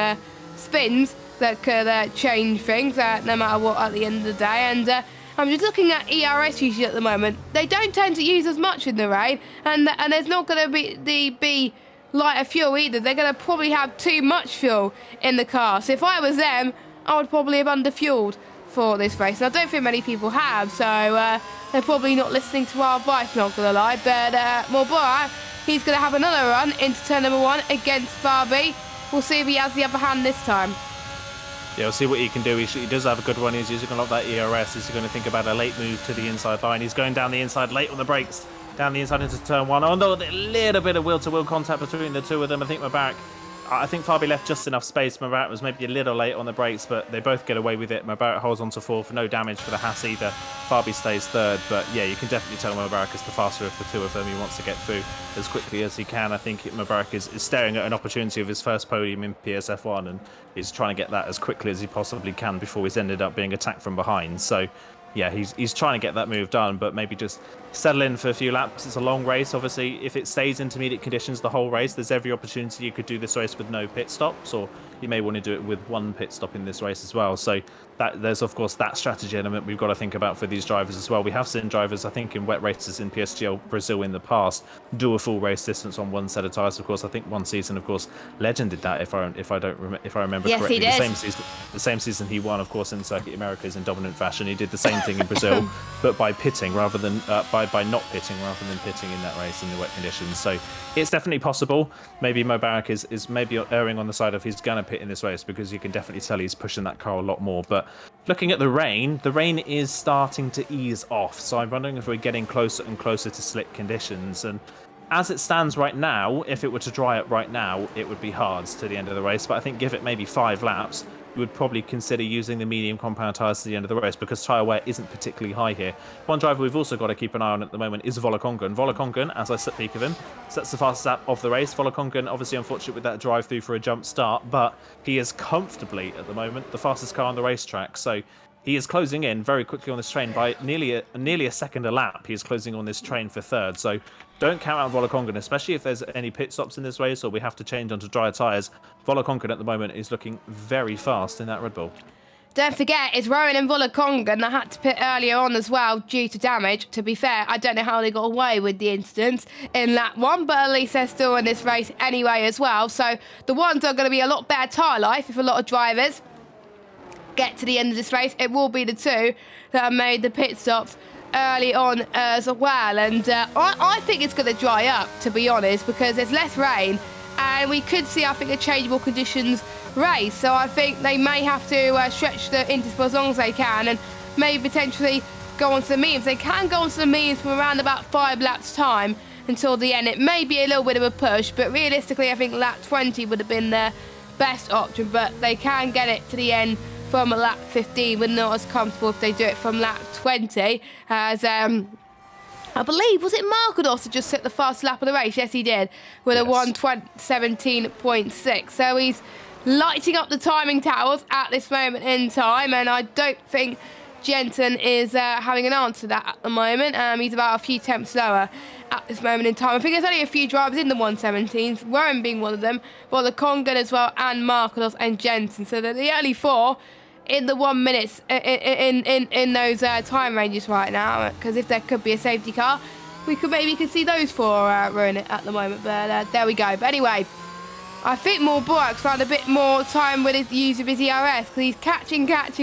spins that could change things no matter what at the end of the day. And I'm just looking at ERS usage at the moment. They don't tend to use as much in the rain, and there's not going to be lighter fuel either. They're going to probably have too much fuel in the car. So if I was them, I would probably have underfueled for this race. And I don't think many people have, so they're probably not listening to our advice, not going to lie. But Mubarak, he's going to have another run into turn number 1 against Farby. We'll see if he has the upper hand this time. Yeah, we'll see what he can do. He does have a good one. He's using a lot of that ERS. He's going to think about a late move to the inside line. He's going down the inside late on the brakes. Down the inside into turn 1. Although a little bit of wheel-to-wheel contact between the two of them. I think Farby left just enough space. Mubarak was maybe a little late on the brakes, but they both get away with it. Mubarak holds on to 4th. No damage for the Haas either. Farby stays 3rd. But yeah, you can definitely tell Mubarak is the faster of the two of them. He wants to get through as quickly as he can. I think Mubarak is staring at an opportunity of his first podium in PSF1, and he's trying to get that as quickly as he possibly can before he's ended up being attacked from behind. So yeah, he's trying to get that move done, but maybe just settle in for a few laps. It's a long race, obviously. If it stays intermediate conditions the whole race, there's every opportunity you could do this race with no pit stops, or you may want to do it with 1 pit stop in this race as well. So there's, of course, that strategy element we've got to think about for these drivers as well. We have seen drivers, I think, in wet races in PSGL Brazil in the past do a full race distance on 1 set of tyres. Of course, I think one season, of course, Legend did that, if I remember yes, correctly. He did. The same season he won, of course, in Circuit Americas in dominant fashion. He did the same thing in Brazil, but by pitting rather than by not pitting rather than pitting in that race in the wet conditions. So it's definitely possible. Maybe Mubarak is maybe erring on the side of he's going to pit in this race, because you can definitely tell he's pushing that car a lot more. But looking at the rain is starting to ease off. So I'm wondering if we're getting closer and closer to slick conditions. And as it stands right now, if it were to dry up right now, it would be hards to the end of the race. But I think give it maybe 5 laps, you would probably consider using the medium compound tyres to the end of the race, because tyre wear isn't particularly high here. One driver we've also got to keep an eye on at the moment is Volakongan. Volakongan, as I speak of him, sets the fastest lap of the race. Volakongan, obviously unfortunate with that drive through for a jump start, but he is comfortably, at the moment, the fastest car on the racetrack. So he is closing in very quickly on this train by nearly a second a lap. He is closing on this train for 3rd. So don't count out Volakongan, especially if there's any pit stops in this race or we have to change onto drier tyres. Volakongan at the moment is looking very fast in that Red Bull. Don't forget, it's Rowan and Volakongan that had to pit earlier on as well due to damage. To be fair, I don't know how they got away with the incident in that one, but at least they're still in this race anyway as well. So the ones are going to be a lot better tyre life if a lot of drivers get to the end of this race. It will be the 2 that have made the pit stops early on as well. And I think it's going to dry up, to be honest, because there's less rain and we could see, I think, a changeable conditions race. So I think they may have to stretch the interval as long as they can, and maybe potentially go onto the mediums. They can go onto the mediums from around about 5 laps time until the end. It may be a little bit of a push, but realistically, I think lap 20 would have been their best option, but they can get it to the end from a lap 15, but not as comfortable if they do it from lap 20, as I believe, was it Markados that just hit the fastest lap of the race? Yes, he did, with a 1:17.6. So he's lighting up the timing towers at this moment in time, and I don't think Jensen is having an answer to that at the moment. He's about a few tenths slower at this moment in time. I think there's only a few drivers in the 117s, Warren being one of them, well, the Congan as well, and Markados and Jensen. So they're the only 4 in the 1 minute in those time ranges right now, because if there could be a safety car, we could maybe see those 4 ruin it at the moment, but there we go. But anyway, I think Borak's found a bit more time with his use of his ERS, because he's catching, but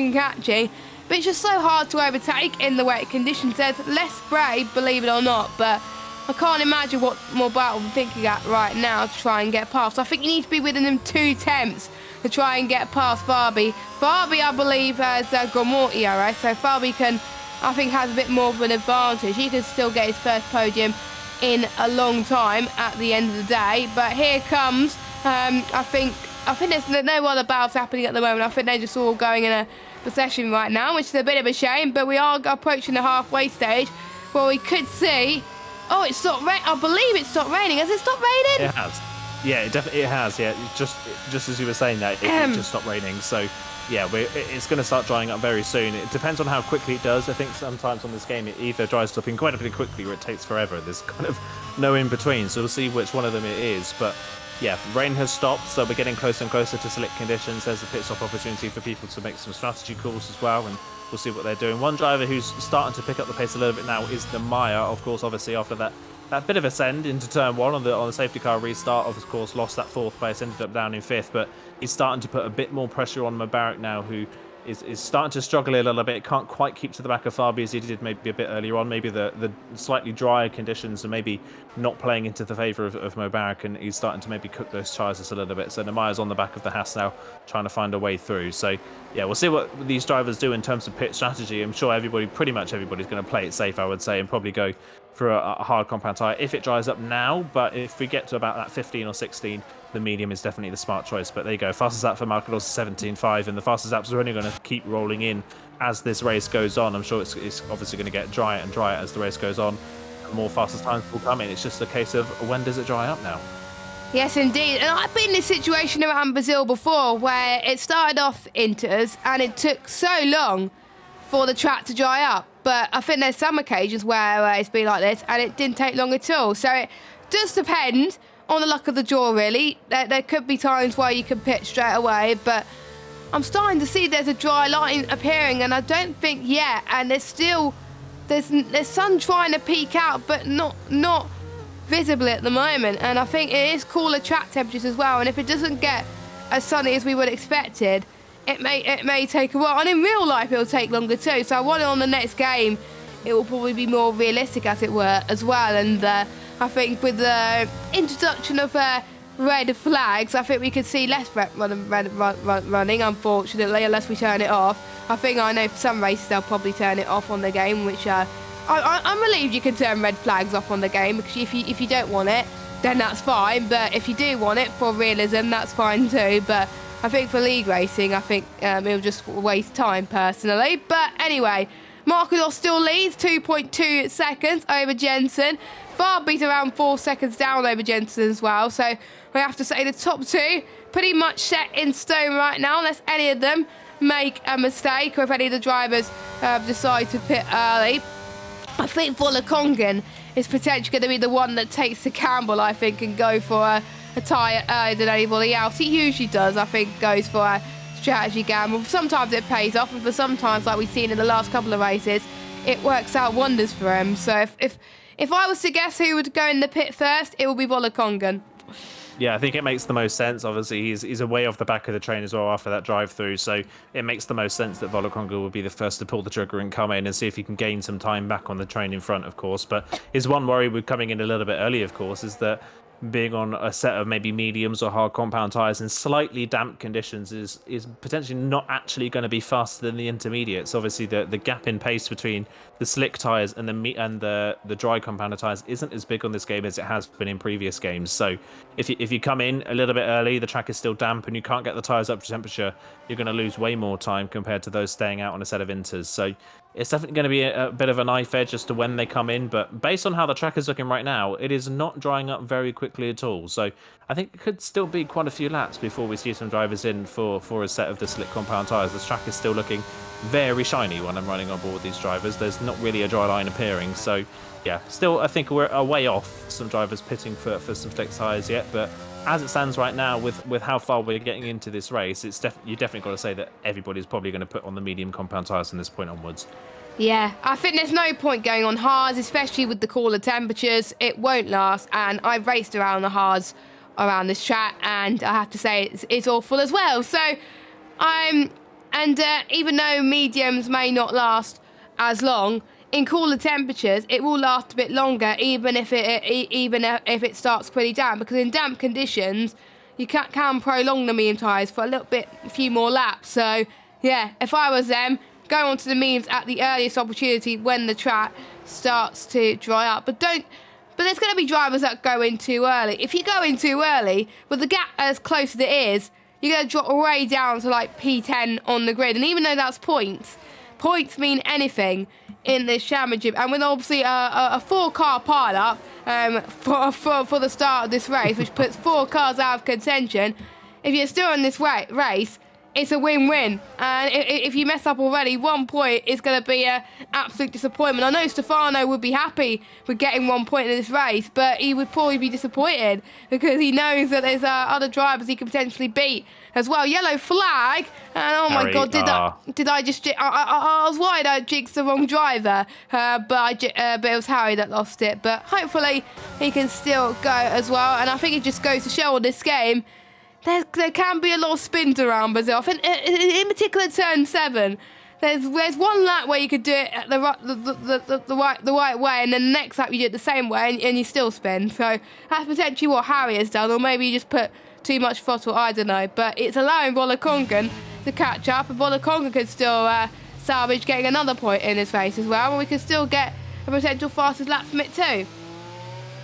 it's just so hard to overtake in the wet conditions. There's less spray, believe it or not, but I can't imagine what Borak will be thinking at right now to try and get past. I think you need to be within them 2 tenths to try and get past Farby. Farby, I believe, has got more ERS, so Farby I think, has a bit more of an advantage. He can still get his first podium in a long time at the end of the day. But here comes, I think there's no other battles happening at the moment. I think they're just all going in a procession right now, which is a bit of a shame. But we are approaching the halfway stage, where we could see. Oh, it stopped raining. I believe it stopped raining. Has it stopped raining? It has. Yeah, it definitely has. Yeah, just as you were saying that, it just stopped raining. So, yeah, it's going to start drying up very soon. It depends on how quickly it does. I think sometimes on this game, it either dries up incredibly quickly or it takes forever. There's kind of no in between. So we'll see which one of them it is. But yeah, rain has stopped, so we're getting closer and closer to slick conditions. There's a pit stop opportunity for people to make some strategy calls as well, and we'll see what they're doing. One driver who's starting to pick up the pace a little bit now is the Maya, of course, obviously after that bit of ascend into turn 1 on the safety car restart. Of course, lost that 4th place, ended up down in 5th, but he's starting to put a bit more pressure on Mubarak now, who is starting to struggle a little bit. Can't quite keep to the back of Farby as he did maybe a bit earlier on. Maybe the slightly drier conditions are maybe not playing into the favour of Mubarak, and he's starting to maybe cook those tyres just a little bit. So Namaya's on the back of the Haas now, trying to find a way through. So yeah, we'll see what these drivers do in terms of pit strategy. I'm sure pretty much everybody's going to play it safe, I would say, and probably go for a hard compound tyre if it dries up now. But if we get to about that 15 or 16, the medium is definitely the smart choice. But there you go, fastest lap for Markados is 17.5, and the fastest laps are only going to keep rolling in as this race goes on. I'm sure it's obviously going to get drier and drier as the race goes on. More fastest times will come in. It's just a case of when does it dry up now? Yes, indeed. And I've been in this situation around Brazil before, where it started off inters and it took so long for the track to dry up. But I think there's some occasions where it's been like this and it didn't take long at all. So it does depend on the luck of the draw, really. There could be times where you can pit straight away, but I'm starting to see there's a dry line appearing, and I don't think yet. And there's sun trying to peek out, but not visibly at the moment. And I think it is cooler track temperatures as well. And if it doesn't get as sunny as we would have expected, it may take a while. And in real life, it'll take longer too. So I wonder on the next game, it will probably be more realistic, as it were, as well. And I think with the introduction of red flags, I think we could see less running, unfortunately, unless we turn it off. I know for some races they'll probably turn it off on the game, which I'm relieved you can turn red flags off on the game, because if you don't want it, then that's fine. But if you do want it for realism, that's fine too. But I think for league racing, I think it'll just waste time personally. But anyway, Markados still leads 2.2 seconds over Jensen. Farby's around 4 seconds down over Jensen as well. So we have to say the top 2 pretty much set in stone right now, unless any of them make a mistake or if any of the drivers decide to pit early. I think Volakongan is potentially going to be the one that takes the gamble, I think, and go for a tyre earlier than anybody else. He usually does, I think, goes for a strategy gamble. Sometimes it pays off, and for sometimes, like we've seen in the last couple of races, it works out wonders for him. So if I was to guess who would go in the pit first, it would be Volakongan. Yeah, I think it makes the most sense. Obviously, he's away off the back of the train as well after that drive-through, so it makes the most sense that Volakonga will be the first to pull the trigger and come in and see if he can gain some time back on the train in front, of course. But his one worry with coming in a little bit early, of course, is that being on a set of maybe mediums or hard compound tyres in slightly damp conditions is potentially not actually going to be faster than the intermediates. Obviously, the gap in pace between the slick tyres and the dry compound tyres isn't as big on this game as it has been in previous games. So if you come in a little bit early, the track is still damp and you can't get the tyres up to temperature, you're going to lose way more time compared to those staying out on a set of inters. So it's definitely going to be a bit of a knife edge as to when they come in, but based on how the track is looking right now, it is not drying up very quickly at all. So I think it could still be quite a few laps before we see some drivers in for a set of the slick compound tyres. This track is still looking very shiny when I'm running on board these drivers. There's not really a dry line appearing. So yeah, still I think we're a way off some drivers pitting for some slick tyres yet, but as it stands right now, with how far we're getting into this race, it's you definitely got to say that everybody's probably going to put on the medium compound tyres from this point onwards. Yeah, I think there's no point going on hards, especially with the cooler temperatures. It won't last, and I've raced around the hards around this track, and I have to say it's awful as well. So even though mediums may not last as long, in cooler temperatures, it will last a bit longer, even if it starts pretty damp. Because in damp conditions, you can prolong the medium tyres for a few more laps. So yeah, if I was them, go on to the mediums at the earliest opportunity when the track starts to dry up. But there's going to be drivers that go in too early. If you go in too early, with the gap as close as it is, you're going to drop way down to like P10 on the grid. And even though that's points mean anything in this championship. And with obviously a 4-car pile-up for the start of this race, which puts 4 cars out of contention, if you're still in this race, it's a win-win. And if you mess up already, 1 point is going to be an absolute disappointment. I know Stefano would be happy with getting 1 point in this race, but he would probably be disappointed because he knows that there's other drivers he could potentially beat as well. Yellow flag, and oh my God, did I just? I was worried I jinxed the wrong driver, but it was Harry that lost it. But hopefully he can still go as well. And I think it just goes to show on this game, there can be a lot of spins around Brazil. I think in particular turn 7. There's one lap where you could do it the right way, and then the next lap you do it the same way, and you still spin. So that's potentially what Harry has done, or maybe you just put too much throttle, I don't know. But it's allowing Volakongan to catch up, and Volakongan could still salvage getting another point in this race as well, and we could still get a potential fastest lap from it too.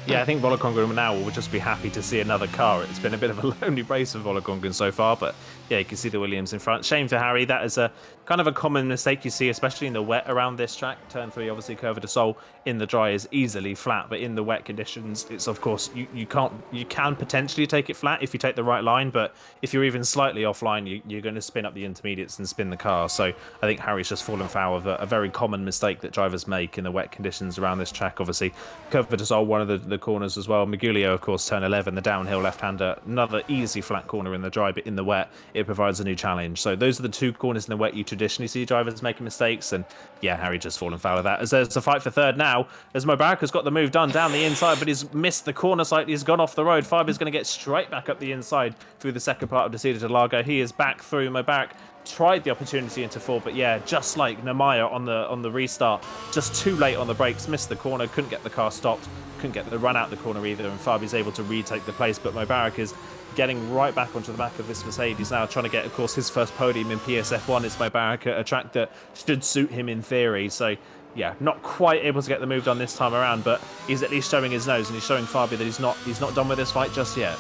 Yeah, I think Volakongan now will just be happy to see another car. It's been a bit of a lonely race for Volakongan so far, but yeah, you can see the Williams in front. Shame for Harry. That is a kind of a common mistake you see, especially in the wet around this track. Turn 3, obviously, Curva de Sol in the dry is easily flat, but in the wet conditions, it's of course you can potentially take it flat if you take the right line, but if you're even slightly offline, you're going to spin up the intermediates and spin the car. So I think Harry's just fallen foul of a very common mistake that drivers make in the wet conditions around this track. Obviously, Curva de Sol, one of the corners as well. Magulio, of course, turn 11, the downhill left-hander, another easy flat corner in the dry, but in the wet, it provides a new challenge. So those are the 2 corners in the wet you traditionally see drivers making mistakes, and yeah, Harry just fallen foul of that. As there's a fight for third now, as Mubarak got the move done down the inside, but he's missed the corner slightly, he's gone off the road. Fabi's going to get straight back up the inside through the second part of Descida de Largo. He is back through. Mubarak tried the opportunity into 4, but yeah, just like Nemaya on the restart, just too late on the brakes, missed the corner, couldn't get the car stopped, couldn't get the run out the corner either, and Fabi's able to retake the place. But Mubarak is getting right back onto the back of this Mercedes now, trying to get, of course, his first podium in PSF1. It's Mubarak, a track that should suit him in theory. So yeah, not quite able to get the move done this time around, but he's at least showing his nose, and he's showing Fabi that he's not done with this fight just yet.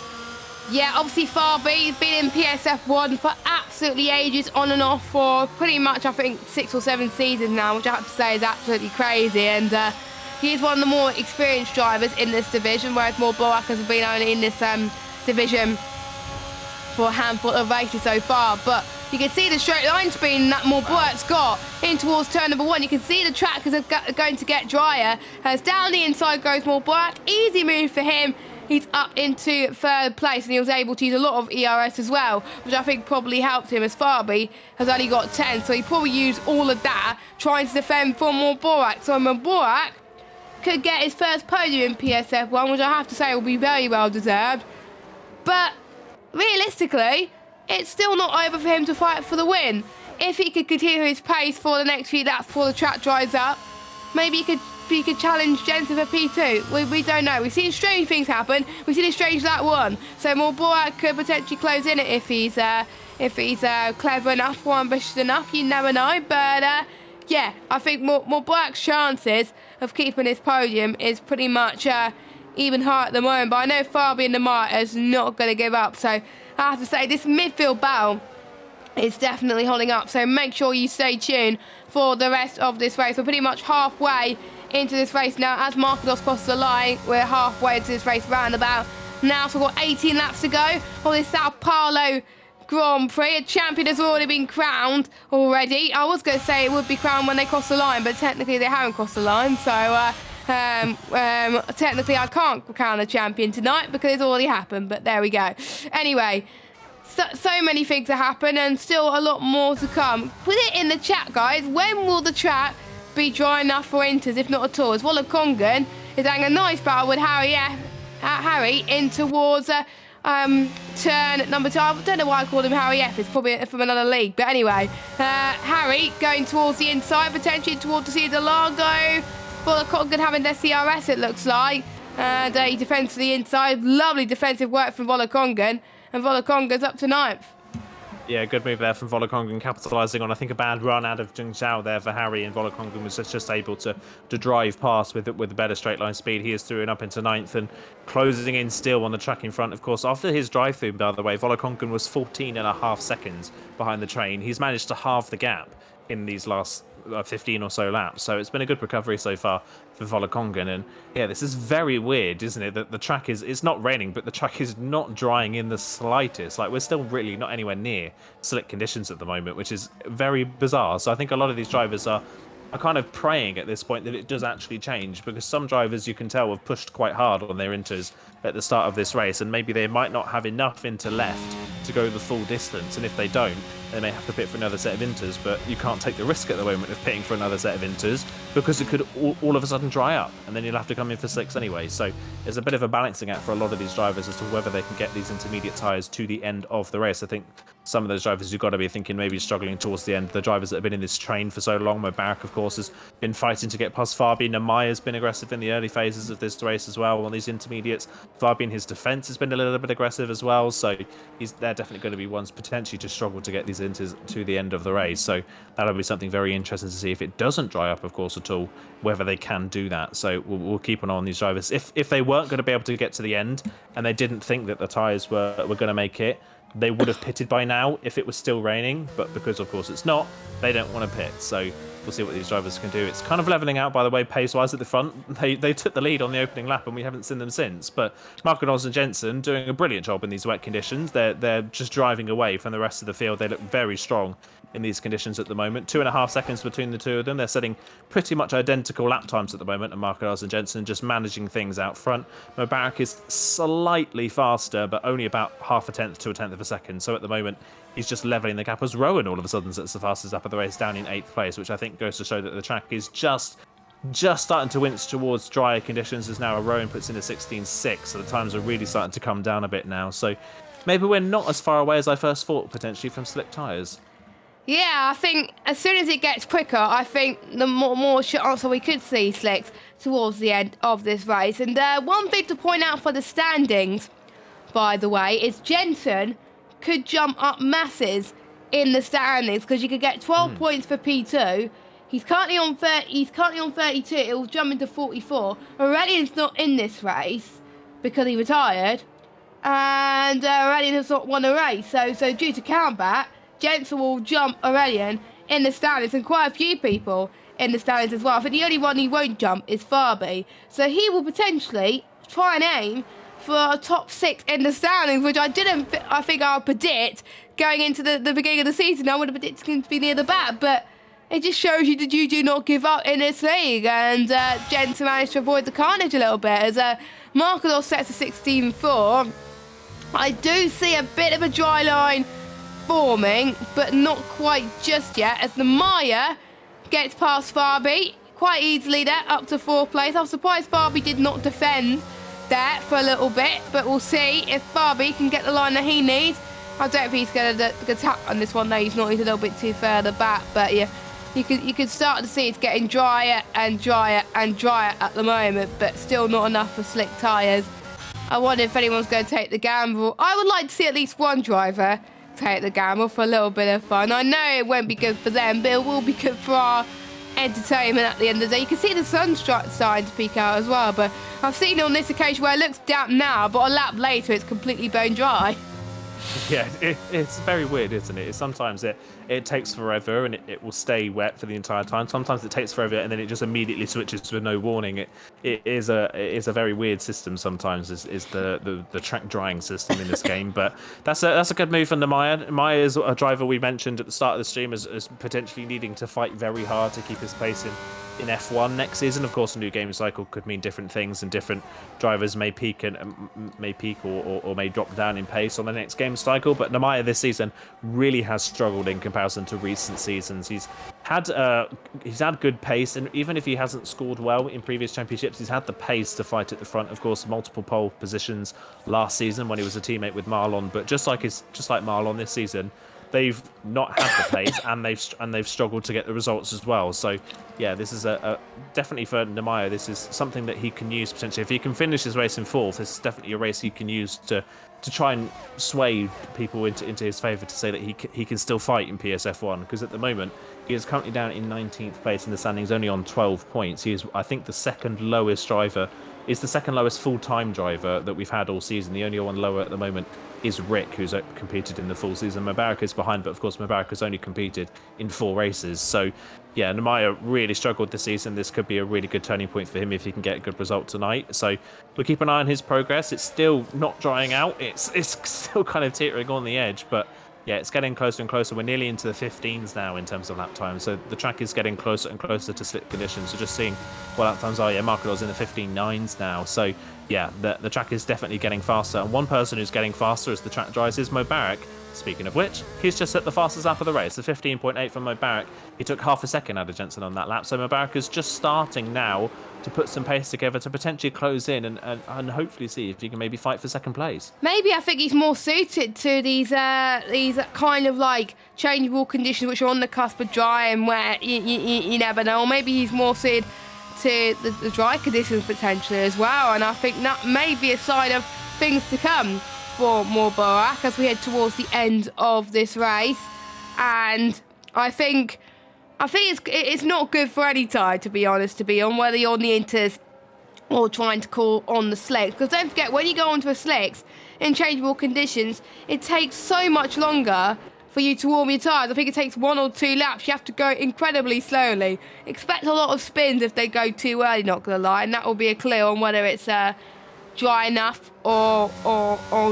Yeah, obviously Fabi's been in PSF1 for absolutely ages, on and off for pretty much, I think, 6 or 7 seasons now, which I have to say is absolutely crazy. And he is one of the more experienced drivers in this division, whereas Mubarak has been only in this division for a handful of races so far. But you can see the straight line speed that Mubarak's got in towards turn number 1. You can see the track is going to get drier. As down the inside goes Mubarak. Easy move for him. He's up into 3rd place, and he was able to use a lot of ERS as well, which I think probably helped him, as Fabi has only got 10, so he probably used all of that trying to defend for Mubarak. So Mubarak could get his first podium in PSF1, which I have to say will be very well deserved. But realistically, it's still not over for him to fight for the win. If he could continue his pace for the next few laps before the track dries up, maybe he could he could challenge Jensen for P2. We don't know. We've seen strange things happen. We've seen a strange lap 1. So Morborak could potentially close in it if he's clever enough or ambitious enough. You never know. But yeah, I think Morborak's chances of keeping his podium is pretty much even higher at the moment. But I know Fabian Lamar is not going to give up. So I have to say, this midfield battle is definitely holding up. So make sure you stay tuned for the rest of this race. We're pretty much halfway into this race now. As Marcos crosses the line, we're halfway into this race roundabout now. So we've got 18 laps to go for this Sao Paulo Grand Prix. A champion has already been crowned already. I was going to say it would be crowned when they cross the line, but technically they haven't crossed the line. So technically I can't crown a champion tonight because it's already happened, but there we go. Anyway, so many things have happened and still a lot more to come. Put it in the chat, guys. When will the track be dry enough for inters, if not at all? As Wollongong is having a nice battle with Harry in towards turn number 2. I don't know why I called him Harry F. It's probably from another league. But anyway, Harry going towards the inside, potentially towards the Cedar Largo. Wollongong having their CRS, it looks like. And he defends to the inside. Lovely defensive work from Wollongong. And Wollongong's up to 9th. Yeah, good move there from Wollongong, capitalising on, I think, a bad run out of Jung Zhao there for Harry, and Wollongong was just able to drive past with a better straight line speed. He is through and up into 9th and closing in still on the track in front. Of course, after his drive through, by the way, Wollongong was 14.5 seconds behind the train. He's managed to halve the gap in these last 15 or so laps, so it's been a good recovery so far for Wollongong. And yeah, this is very weird, isn't it, that the track it's not raining, but the track is not drying in the slightest. Like, we're still really not anywhere near slick conditions at the moment, which is very bizarre. So I think a lot of these drivers are kind of praying at this point that it does actually change, because some drivers, you can tell, have pushed quite hard on their inters at the start of this race, and maybe they might not have enough inter left to go the full distance, and if they don't, they may have to pit for another set of inters. But you can't take the risk at the moment of pitting for another set of inters, because it could all of a sudden dry up, and then you'll have to come in for slicks anyway. So there's a bit of a balancing act for a lot of these drivers as to whether they can get these intermediate tyres to the end of the race. I think some of those drivers, you've got to be thinking maybe struggling towards the end. The drivers that have been in this train for so long, Mubarak, of course, has been fighting to get past Fabian. Namaya's been aggressive in the early phases of this race as well on these intermediates. Fabian, his defence has been a little bit aggressive as well, so they're definitely going to be ones potentially to struggle to get these inters to the end of the race. So that'll be something very interesting to see if it doesn't dry up, of course, at all, whether they can do that. So we'll keep an eye on these drivers. If they weren't going to be able to get to the end and they didn't think that the tyres were going to make it, they would have pitted by now if it was still raining, but because of course it's not, they don't want to pit. So we'll see what these drivers can do. It's kind of levelling out, by the way, pace-wise at the front. They took the lead on the opening lap and we haven't seen them since. But Marcos and Jensen doing a brilliant job in these wet conditions. They're just driving away from the rest of the field. They look very strong in these conditions at the moment. 2.5 seconds between the two of them. They're setting pretty much identical lap times at the moment, and Marcos and Jensen just managing things out front. Mubarak is slightly faster, but only about half a tenth to a tenth of a second. So at the moment, he's just levelling the gap as Rowan all of a sudden sets the fastest lap of the race down in 8th place, which I think goes to show that the track is just starting to wince towards drier conditions, as now Rowan puts in a 16.6, so the times are really starting to come down a bit now. So maybe we're not as far away as I first thought, potentially, from slick tyres. Yeah, I think as soon as it gets quicker, I think the more chance we could see slicks towards the end of this race. And one thing to point out for the standings, by the way, is Jensen could jump up masses in the standings, because you could get 12 points for P2. He's currently on 32. He'll jump into 44. Aurelian's not in this race because he retired, and Aurelian has not won a race. So due to countback, Jensen will jump Aurelian in the standings, and quite a few people in the standings as well. I think the only one he won't jump is Fabi. So he will potentially try and aim for a top 6 in the standings, which I think I'll predict going into the beginning of the season. I would have predicted him to be near the back, but it just shows you that you do not give up in this league. And Jensen managed to avoid the carnage a little bit as Marcos sets a 16.4. I do see a bit of a dry line forming, but not quite just yet, as the Maya gets past Fabi quite easily there, up to 4th place. I'm surprised Fabi did not defend there for a little bit, but we'll see if Fabi can get the line that he needs. I don't think he's going to tap on this one though. He's a little bit too further back, but yeah, you could start to see it's getting drier and drier and drier at the moment, but still not enough for slick tyres. I wonder if anyone's going to take the gamble. I would like to see at least one driver take the gamble for a little bit of fun. I know it won't be good for them, but it will be good for our entertainment at the end of the day. You can see the sun starting to peek out as well, but I've seen on this occasion where it looks damp now, but a lap later it's completely bone dry. Yeah, it's very weird, isn't it? Sometimes it takes forever and it will stay wet for the entire time. Sometimes it takes forever and then it just immediately switches with no warning. It is a very weird system sometimes, is the track drying system in this game. But that's a good move from Nemaya. Nemaya is a driver we mentioned at the start of the stream as potentially needing to fight very hard to keep his place in F1 next season. Of course, a new game cycle could mean different things, and different drivers may peak or may drop down in pace on the next game cycle. But Nemaya this season really has struggled in comparison to recent seasons. He's had good pace, and even if he hasn't scored well in previous championships, he's had the pace to fight at the front. Of course, multiple pole positions last season when he was a teammate with Marlon. But just like Marlon this season, they've not had the pace, and they've struggled to get the results as well. So yeah, this is definitely for Nemaya. This is something that he can use potentially. If he can finish his race in fourth, this is definitely a race he can use to try and sway people into his favour, to say that he can still fight in PSF1, because at the moment he is currently down in 19th place in the standings, only on 12 points. He is, I think, the second lowest driver. Is the second lowest full-time driver that we've had all season. The only one lower at the moment is Rick, who's competed in the full season. Mubarak is behind, but of course Mubarak has only competed in 4 races. So yeah, Nemaya really struggled this season. This could be a really good turning point for him if he can get a good result tonight. So we'll keep an eye on his progress. It's still not drying out. It's still kind of teetering on the edge, but yeah, it's getting closer and closer. We're nearly into the 15s now in terms of lap time. So the track is getting closer and closer to slip conditions. So just seeing what lap times are. Yeah, Marcador's in the 15.9s now. So yeah, the track is definitely getting faster. And one person who's getting faster as the track dries is Mubarak. Speaking of which, he's just at the fastest lap of the race, the 15.8 from Mubarak. He took half a second out of Jensen on that lap. So Mubarak is just starting now to put some pace together to potentially close in and hopefully see if he can maybe fight for second place. Maybe I think he's more suited to these kind of like changeable conditions which are on the cusp of drying, where you never know. Or maybe he's more suited to the dry conditions potentially as well. And I think that may be a sign of things to come for Mubarak as we head towards the end of this race. And I think it's not good for any tyre, to be honest, to be on, whether you're on the inters or trying to call on the slicks. Because don't forget, when you go onto a slicks in changeable conditions, it takes so much longer for you to warm your tyres. I think it takes 1 or 2 laps. You have to go incredibly slowly. Expect a lot of spins if they go too early, not going to lie, and that will be a clue on whether it's dry enough or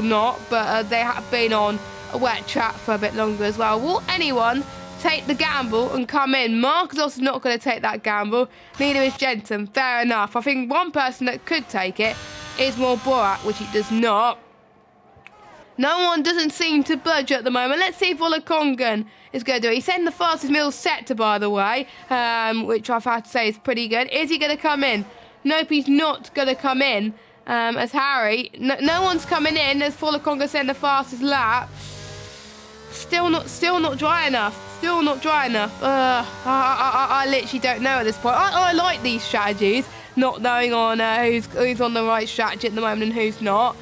not. But they have been on a wet track for a bit longer as well. Will anyone take the gamble and come in? Marcos is not going to take that gamble. Neither is Jensen. Fair enough. I think one person that could take it is Mubarak, which he does not. No one doesn't seem to budge at the moment. Let's see if Olakongan is going to do it. He's setting the fastest middle sector, by the way, which I've had to say is pretty good. Is he going to come in? Nope, he's not going to come in. As Harry, no one's coming in as Olakongan setting the fastest lap. Still not dry enough. Still not dry enough. I literally don't know at this point. I like these strategies, not knowing on who's on the right strategy at the moment and who's not.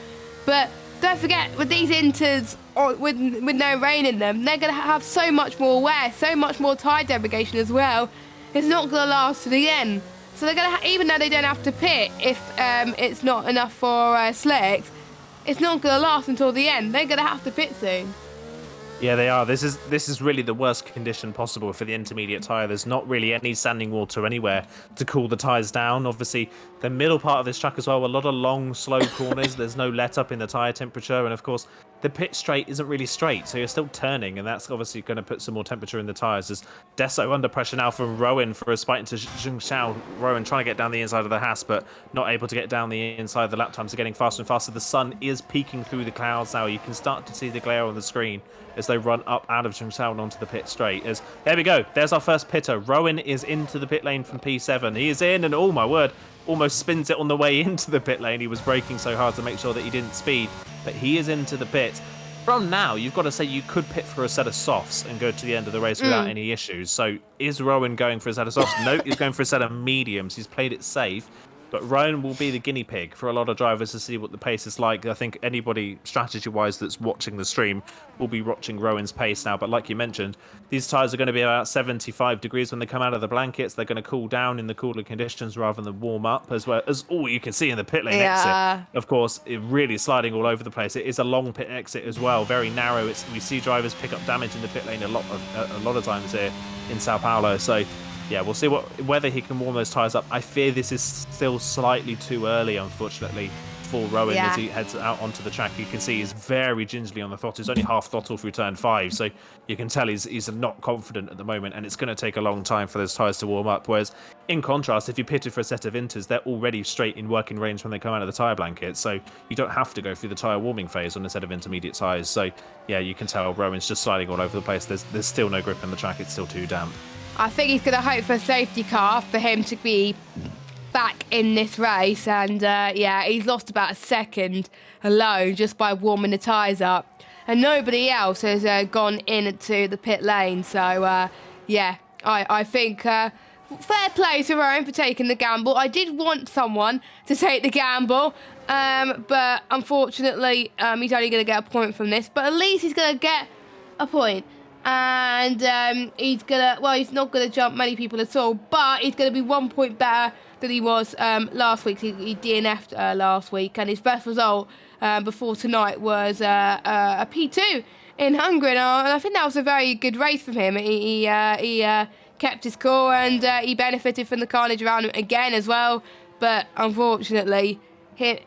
But don't forget, with these inters with no rain in them, they're going to have so much more wear, so much more tyre degradation as well. It's not going to last to the end. So they're going to, even though they don't have to pit if it's not enough for slicks, it's not going to last until the end. They're going to have to pit soon. Yeah, they are. This is really the worst condition possible for the intermediate tyre. There's not really any standing water anywhere to cool the tyres down. Obviously, the middle part of this track as well, a lot of long, slow corners. There's no let up in the tyre temperature. And of course, the pit straight isn't really straight, so you're still turning. And that's obviously going to put some more temperature in the tyres. There's Deso under pressure now from Rowan for a spike into Zheng Xiao. Rowan trying to get down the inside of the Haas, but not able to get down the inside. The lap times are getting faster and faster. The sun is peeking through the clouds now. You can start to see the glare on the screen as they run up out of Zheng Xiao and onto the pit straight. There we go. There's our first pitter. Rowan is into the pit lane from P7. He is in, and oh my word, almost spins it on the way into the pit lane. He was braking so hard to make sure that he didn't speed, but he is into the pit. from now, you've got to say you could pit for a set of softs and go to the end of the race without any issues. So is Rowan going for a set of softs? No, he's going for a set of mediums. He's played it safe. But Rowan will be the guinea pig for a lot of drivers to see what the pace is like. I think anybody, strategy-wise, that's watching the stream will be watching Rowan's pace now. But like you mentioned, these tyres are going to be about 75 degrees when they come out of the blankets. They're going to cool down in the cooler conditions rather than warm up, as well as all you can see in the pit lane exit. Of course, it really sliding all over the place. It is a long pit exit as well, very narrow. We see drivers pick up damage in the pit lane a lot of times here in Sao Paulo. So yeah, we'll see whether he can warm those tyres up. I fear this is still slightly too early, unfortunately, for Rowan as he heads out onto the track. You can see he's very gingerly on the throttle. He's only half throttle through turn 5, so you can tell he's not confident at the moment, and it's going to take a long time for those tyres to warm up. Whereas, in contrast, if you pitted for a set of inters, they're already straight in working range when they come out of the tyre blanket, so you don't have to go through the tyre warming phase on a set of intermediate tyres. So yeah, you can tell Rowan's just sliding all over the place. There's still no grip on the track. It's still too damp. I think he's going to hope for a safety car for him to be back in this race. And, yeah, he's lost about a second alone just by warming the tyres up. And nobody else has gone into the pit lane. So, yeah, I think fair play to Rowan for taking the gamble. I did want someone to take the gamble, but unfortunately, he's only going to get a point from this. But at least he's going to get a point. And he's not gonna jump many people at all, but he's gonna be 1 point better than he was last week. He DNF'd last week, and his best result before tonight was a P2 in Hungary, and I think that was a very good race from him. He kept his cool, and he benefited from the carnage around him again as well. But unfortunately,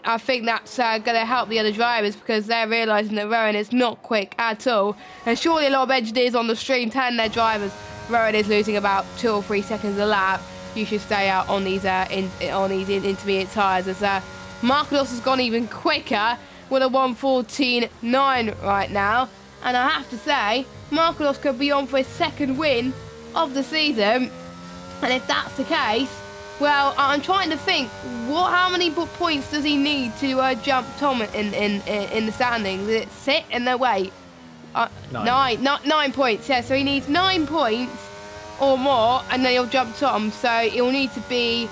I think that's going to help the other drivers because they're realising that Rowan is not quick at all. And surely a lot of engineers on the stream telling their drivers Rowan is losing about 2 or 3 seconds a lap. You should stay out on these intermediate tyres, as Marcos has gone even quicker with a 1:14.9 right now. And I have to say, Marcos could be on for his second win of the season. And if that's the case, well, I'm trying to think, how many points does he need to jump Tom in the standings? Is it 6? And no, wait. 9 points, yeah. So he needs 9 points or more, and then he'll jump Tom. So he'll need to be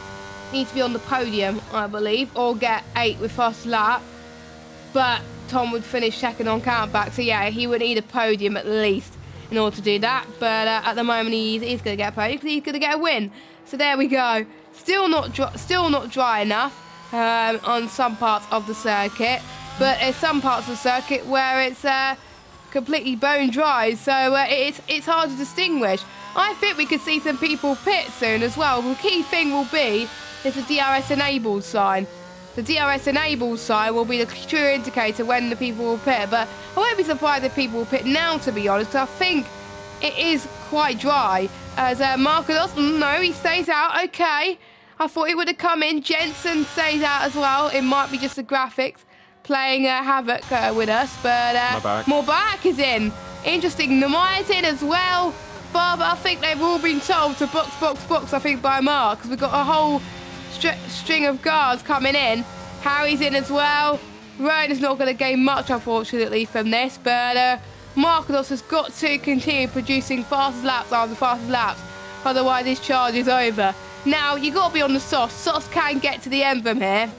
on the podium, I believe, or get 8 with first lap. But Tom would finish second on countback. So yeah, he would need a podium at least in order to do that. But at the moment, he's going to get a podium because he's going to get a win. So there we go. Still not dry enough on some parts of the circuit, but there's some parts of the circuit where it's completely bone dry, so it's hard to distinguish. I think we could see some people pit soon as well. The key thing will be is the DRS enabled sign. The DRS enabled sign will be the true indicator when the people will pit, but I won't be surprised if people will pit now, to be honest. I think it is quite dry. As Marcos, no, he stays out. Okay, I thought he would have come in. Jensen stays out as well. It might be just the graphics playing havoc with us, but Morbak is in. Interesting. Namaya's in as well. But I think they've all been told to box, I think, by Mark, because we've got a whole string of guards coming in. Harry's in as well. Rowan is not going to gain much, unfortunately, from this, but Marcos has got to continue producing fastest laps after fastest laps, otherwise his charge is over. Now, you've got to be on the softs. Softs can get to the end from here.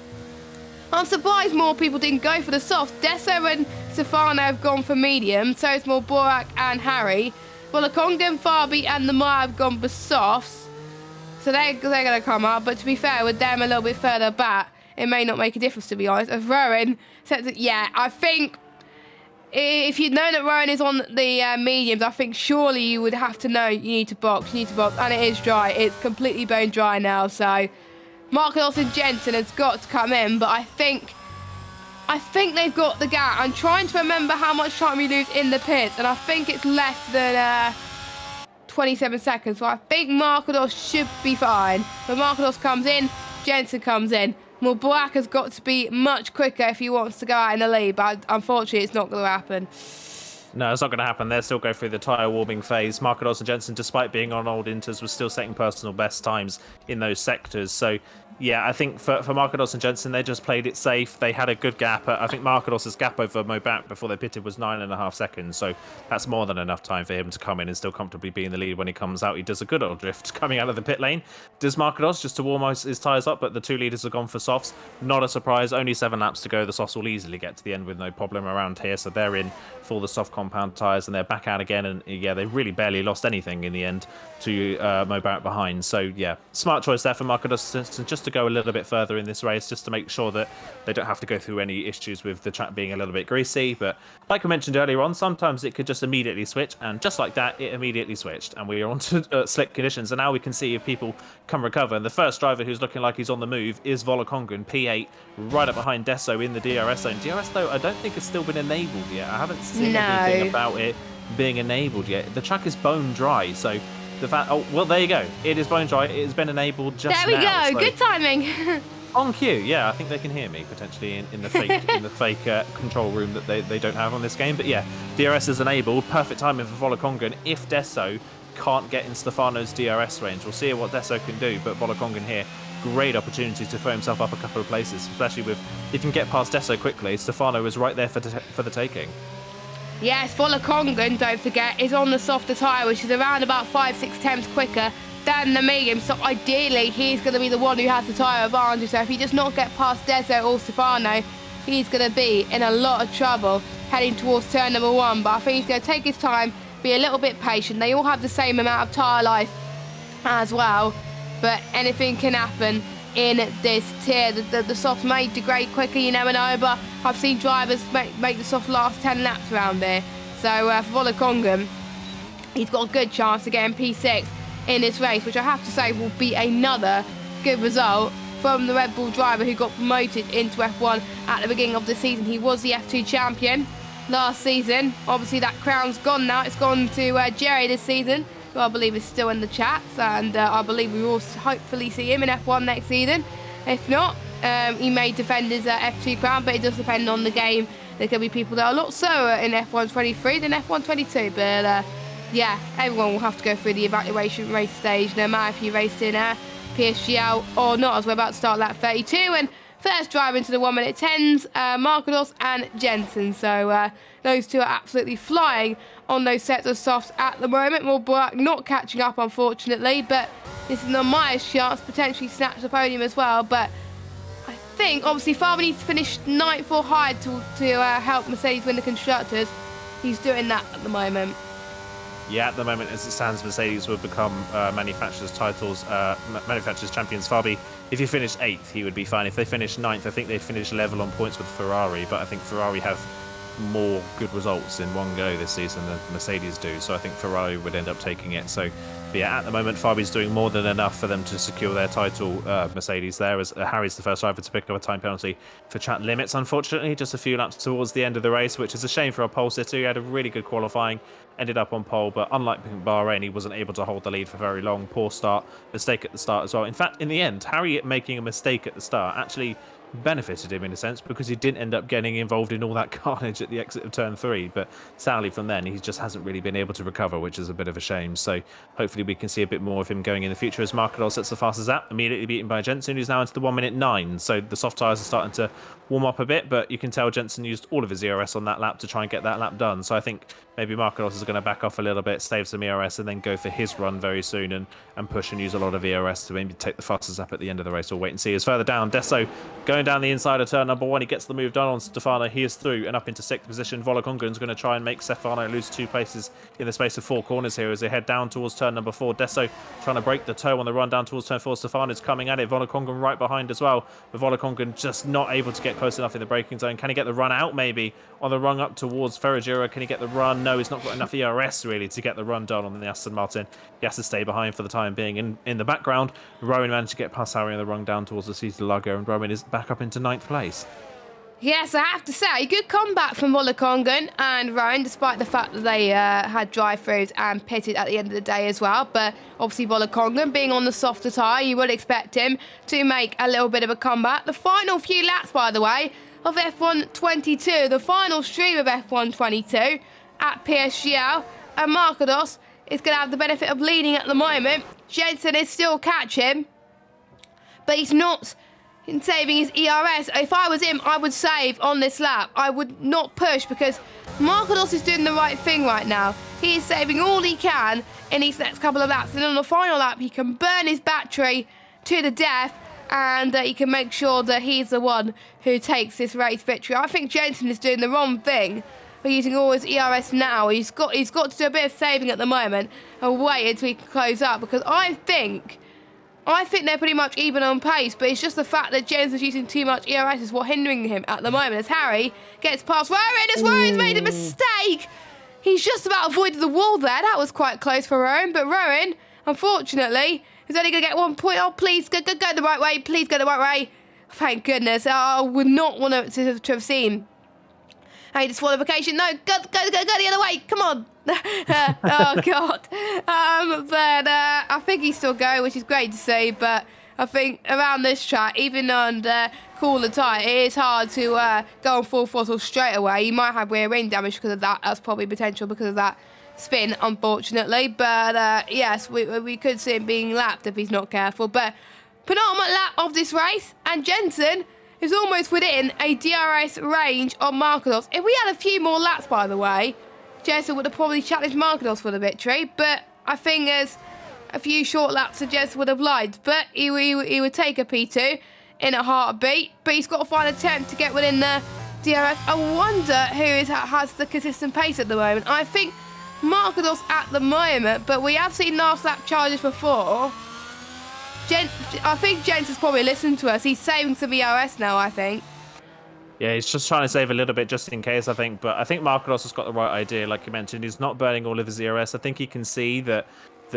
I'm surprised more people didn't go for the softs. Deso and Stefano have gone for medium, so it's more Borak and Harry. Well, Kongen, Fabi and the Maya have gone for softs, so they're going to come up. But to be fair, with them a little bit further back, it may not make a difference, to be honest. As Rowan said that, yeah, I think if you know that Rowan is on the mediums, I think surely you would have to know you need to box, and it is dry. It's completely bone dry now, so Marcos and Jensen has got to come in, but I think they've got the gap. I'm trying to remember how much time we lose in the pits, and I think it's less than 27 seconds, so I think Marcos should be fine. But Marcos comes in, Jensen comes in. Well, Black has got to be much quicker if he wants to go out in the lead, but unfortunately it's not going to happen. No, it's not going to happen. They'll still go through the tyre warming phase. Marquardos and Jensen, despite being on old inters, was still setting personal best times in those sectors. So, yeah, I think for Marquardos and Jensen, they just played it safe. They had a good gap. I think Marquardos' gap over Mobat before they pitted was 9.5 seconds. So that's more than enough time for him to come in and still comfortably be in the lead when he comes out. He does a good old drift coming out of the pit lane. Does Marquardos just to warm his tyres up, but the 2 leaders have gone for softs. Not a surprise. Only 7 laps to go. The softs will easily get to the end with no problem around here. So they're in for the soft compound tyres and they're back out again. And yeah, they really barely lost anything in the end to Mobat behind. So yeah, smart choice there for Marquardos just to go a little bit further in this race, just to make sure that they don't have to go through any issues with the track being a little bit greasy. But like I mentioned earlier on, sometimes it could just immediately switch, and just like that, it immediately switched, and we are on to slick conditions. And now we can see if people can recover. And the first driver who's looking like he's on the move is Volokongan, P8, right up behind Deso in the DRS zone. DRS, though, I don't think has still been enabled yet. I haven't seen anything about it being enabled yet. The track is bone dry, so the fact, oh well, there you go, it is bone dry. It has been enabled just now. There we go, so good timing. On cue, yeah, I think they can hear me potentially in the fake control room that they don't have on this game. But yeah, DRS is enabled. Perfect timing for Volokongan if Deso can't get in Stefano's DRS range. We'll see what Deso can do, but Volokongan here, great opportunity to throw himself up a couple of places, especially with if you can get past Deso quickly. Stefano is right there for the taking. Yes, Volokongan, don't forget, is on the softer tyre, which is around about 5-6 tenths quicker than the medium. So ideally, he's going to be the one who has the tyre advantage. So if he does not get past Deso or Stefano, he's going to be in a lot of trouble heading towards turn number 1. But I think he's going to take his time, be a little bit patient. They all have the same amount of tyre life as well, but anything can happen in this tier. The soft may degrade quicker, you never know, but I've seen drivers make the soft last 10 laps around there. So for Volokongan, he's got a good chance of getting P6 in this race, which I have to say will be another good result from the Red Bull driver who got promoted into F1 at the beginning of the season. He was the F2 champion last season. Obviously that crown's gone now. It's gone to Jerry this season, who I believe is still in the chat, and I believe we will hopefully see him in F1 next season. If not, he may defend his F2 crown, but it does depend on the game. There could be people that are a lot slower in F1 23 than F1 22, but yeah, everyone will have to go through the evaluation race stage, no matter if you raced in PSGL or not, as we're about to start lap 32. And first driver into the 1 minute 10s, Marquardos and Jensen. So those two are absolutely flying on those sets of softs at the moment. Mulbrook not catching up, unfortunately, but this is Namaya's chance to potentially snatch the podium as well. But I think, obviously, Faber needs to finish 9th or higher to help Mercedes win the Constructors. He's doing that at the moment. Yeah, at the moment, as it stands, Mercedes would become manufacturers' titles, manufacturers' champions. Fabi, if he finished 8th, he would be fine. If they finished 9th, I think they'd finish level on points with Ferrari, but I think Ferrari have more good results in one go this season than Mercedes do, so I think Ferrari would end up taking it. So yeah, at the moment, Fabi's doing more than enough for them to secure their title. Mercedes there, as Harry's the first driver to pick up a time penalty for track limits, unfortunately, just a few laps towards the end of the race, which is a shame for a pole sitter. He had a really good qualifying, ended up on pole, but unlike Bahrain, he wasn't able to hold the lead for very long. Poor start, mistake at the start as well. In fact, in the end, Harry making a mistake at the start actually benefited him in a sense, because he didn't end up getting involved in all that carnage at the exit of turn 3, but sadly from then he just hasn't really been able to recover, which is a bit of a shame. So hopefully we can see a bit more of him going in the future, as Marquardos sets the fastest lap, immediately beaten by Jensen, who's now into the 1 minute 9. So the soft tyres are starting to warm up a bit, but you can tell Jensen used all of his ERS on that lap to try and get that lap done. So I think maybe Marquardos is going to back off a little bit, save some ERS, and then go for his run very soon and push and use a lot of ERS to maybe take the fastest lap at the end of the race. We'll wait and see. As further down, Deso going down the inside of turn number 1. He gets the move done on Stefano. He is through and up into 6th position. Volokongan's going to try and make Stefano lose 2 places in the space of 4 corners here as they head down towards turn number 4. Deso trying to break the toe on the run down towards turn 4. Stefano's coming at it. Volokongan right behind as well, but Volokongan just not able to get close enough in the braking zone. Can he get the run out maybe on the run up towards Ferragira? Can he get the run? No, he's not got enough ERS really to get the run done on the Aston Martin. He has to stay behind for the time being. In the background, Rowan managed to get past Harry on the run down towards the City Lago, and Rowan is back up into 9th place. Yes, I have to say, good comeback from Volokongan and Rowan, despite the fact that they had drive-throughs and pitted at the end of the day as well. But obviously Volokongan, being on the softer tyre, you would expect him to make a little bit of a comeback. The final few laps, by the way, of F1 22, the final stream of F1 22, at PSGL, and Markados is going to have the benefit of leading at the moment. Jensen is still catching, but he's not saving his ERS. If I was him, I would save on this lap. I would not push because Markados is doing the right thing right now. He is saving all he can in these next couple of laps, and on the final lap, he can burn his battery to the death, and he can make sure that he's the one who takes this race victory. I think Jensen is doing the wrong thing by using all his ERS now. He's got to do a bit of saving at the moment and wait until he can close up, because I think they're pretty much even on pace, but it's just the fact that Jensen's using too much ERS is what hindering him at the moment. As Harry gets past Rowan, as Rowan's made a mistake. He's just about avoided the wall there. That was quite close for Rowan, but Rowan, unfortunately, is only going to get 1 point. Oh, please, go the right way. Please go the right way. Thank goodness. I would not want to have seen a disqualification. No, go the other way. Come on. Oh, God. But I think he's still going, which is great to see. But I think around this track, even under cooler tire, it is hard to go on full throttle straight away. You might have rear end damage because of that. That's probably potential because of that spin, unfortunately. But yes, we could see him being lapped if he's not careful. But penultimate lap of this race, and Jensen is almost within a DRS range of Markados. If we had a few more laps, by the way, Jensen would have probably challenged Markados for the victory. But I think as a few short laps, Jensen would have lied. But he would take a P2 in a heartbeat. But he's got to find an attempt to get within the DRS. I wonder who has the consistent pace at the moment. I think Markados at the moment, but we have seen last lap charges before. I think Jensen's probably listened to us. He's saving some ERS now, I think. Yeah, he's just trying to save a little bit just in case, I think. But I think Markados has got the right idea, like you mentioned. He's not burning all of his ERS. I think he can see that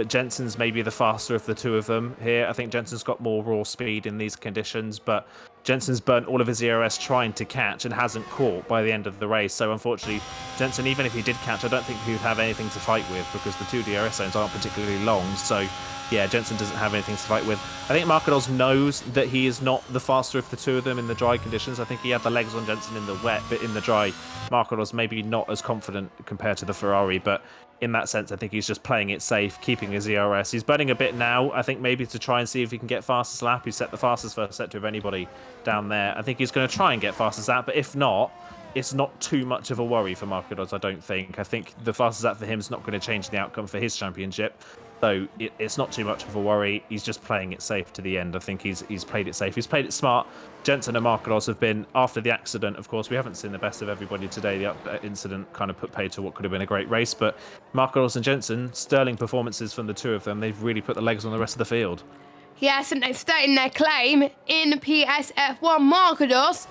Jensen's maybe the faster of the two of them here. I think Jensen's got more raw speed in these conditions, but Jensen's burnt all of his ERS trying to catch and hasn't caught by the end of the race. So unfortunately, Jensen, even if he did catch, I don't think he would have anything to fight with because the two DRS zones aren't particularly long. So yeah, Jensen doesn't have anything to fight with. I think Markados knows that he is not the faster of the two of them in the dry conditions. I think he had the legs on Jensen in the wet, but in the dry, Markados maybe not as confident compared to the Ferrari, but in that sense, I think he's just playing it safe, keeping his ERS. He's burning a bit now, I think maybe to try and see if he can get fastest lap. He set the fastest first sector of anybody down there. I think he's going to try and get fastest lap, but if not, it's not too much of a worry for Markados, I don't think. I think the fastest lap for him is not going to change the outcome for his championship. So it's not too much of a worry. He's just playing it safe to the end. I think he's played it safe. He's played it smart. Jensen and Markados have been, after the accident, of course, we haven't seen the best of everybody today. The incident kind of put paid to what could have been a great race. But Markados and Jensen, sterling performances from the two of them. They've really put the legs on the rest of the field. Yes, and they're stating their claim in PSF1. Markados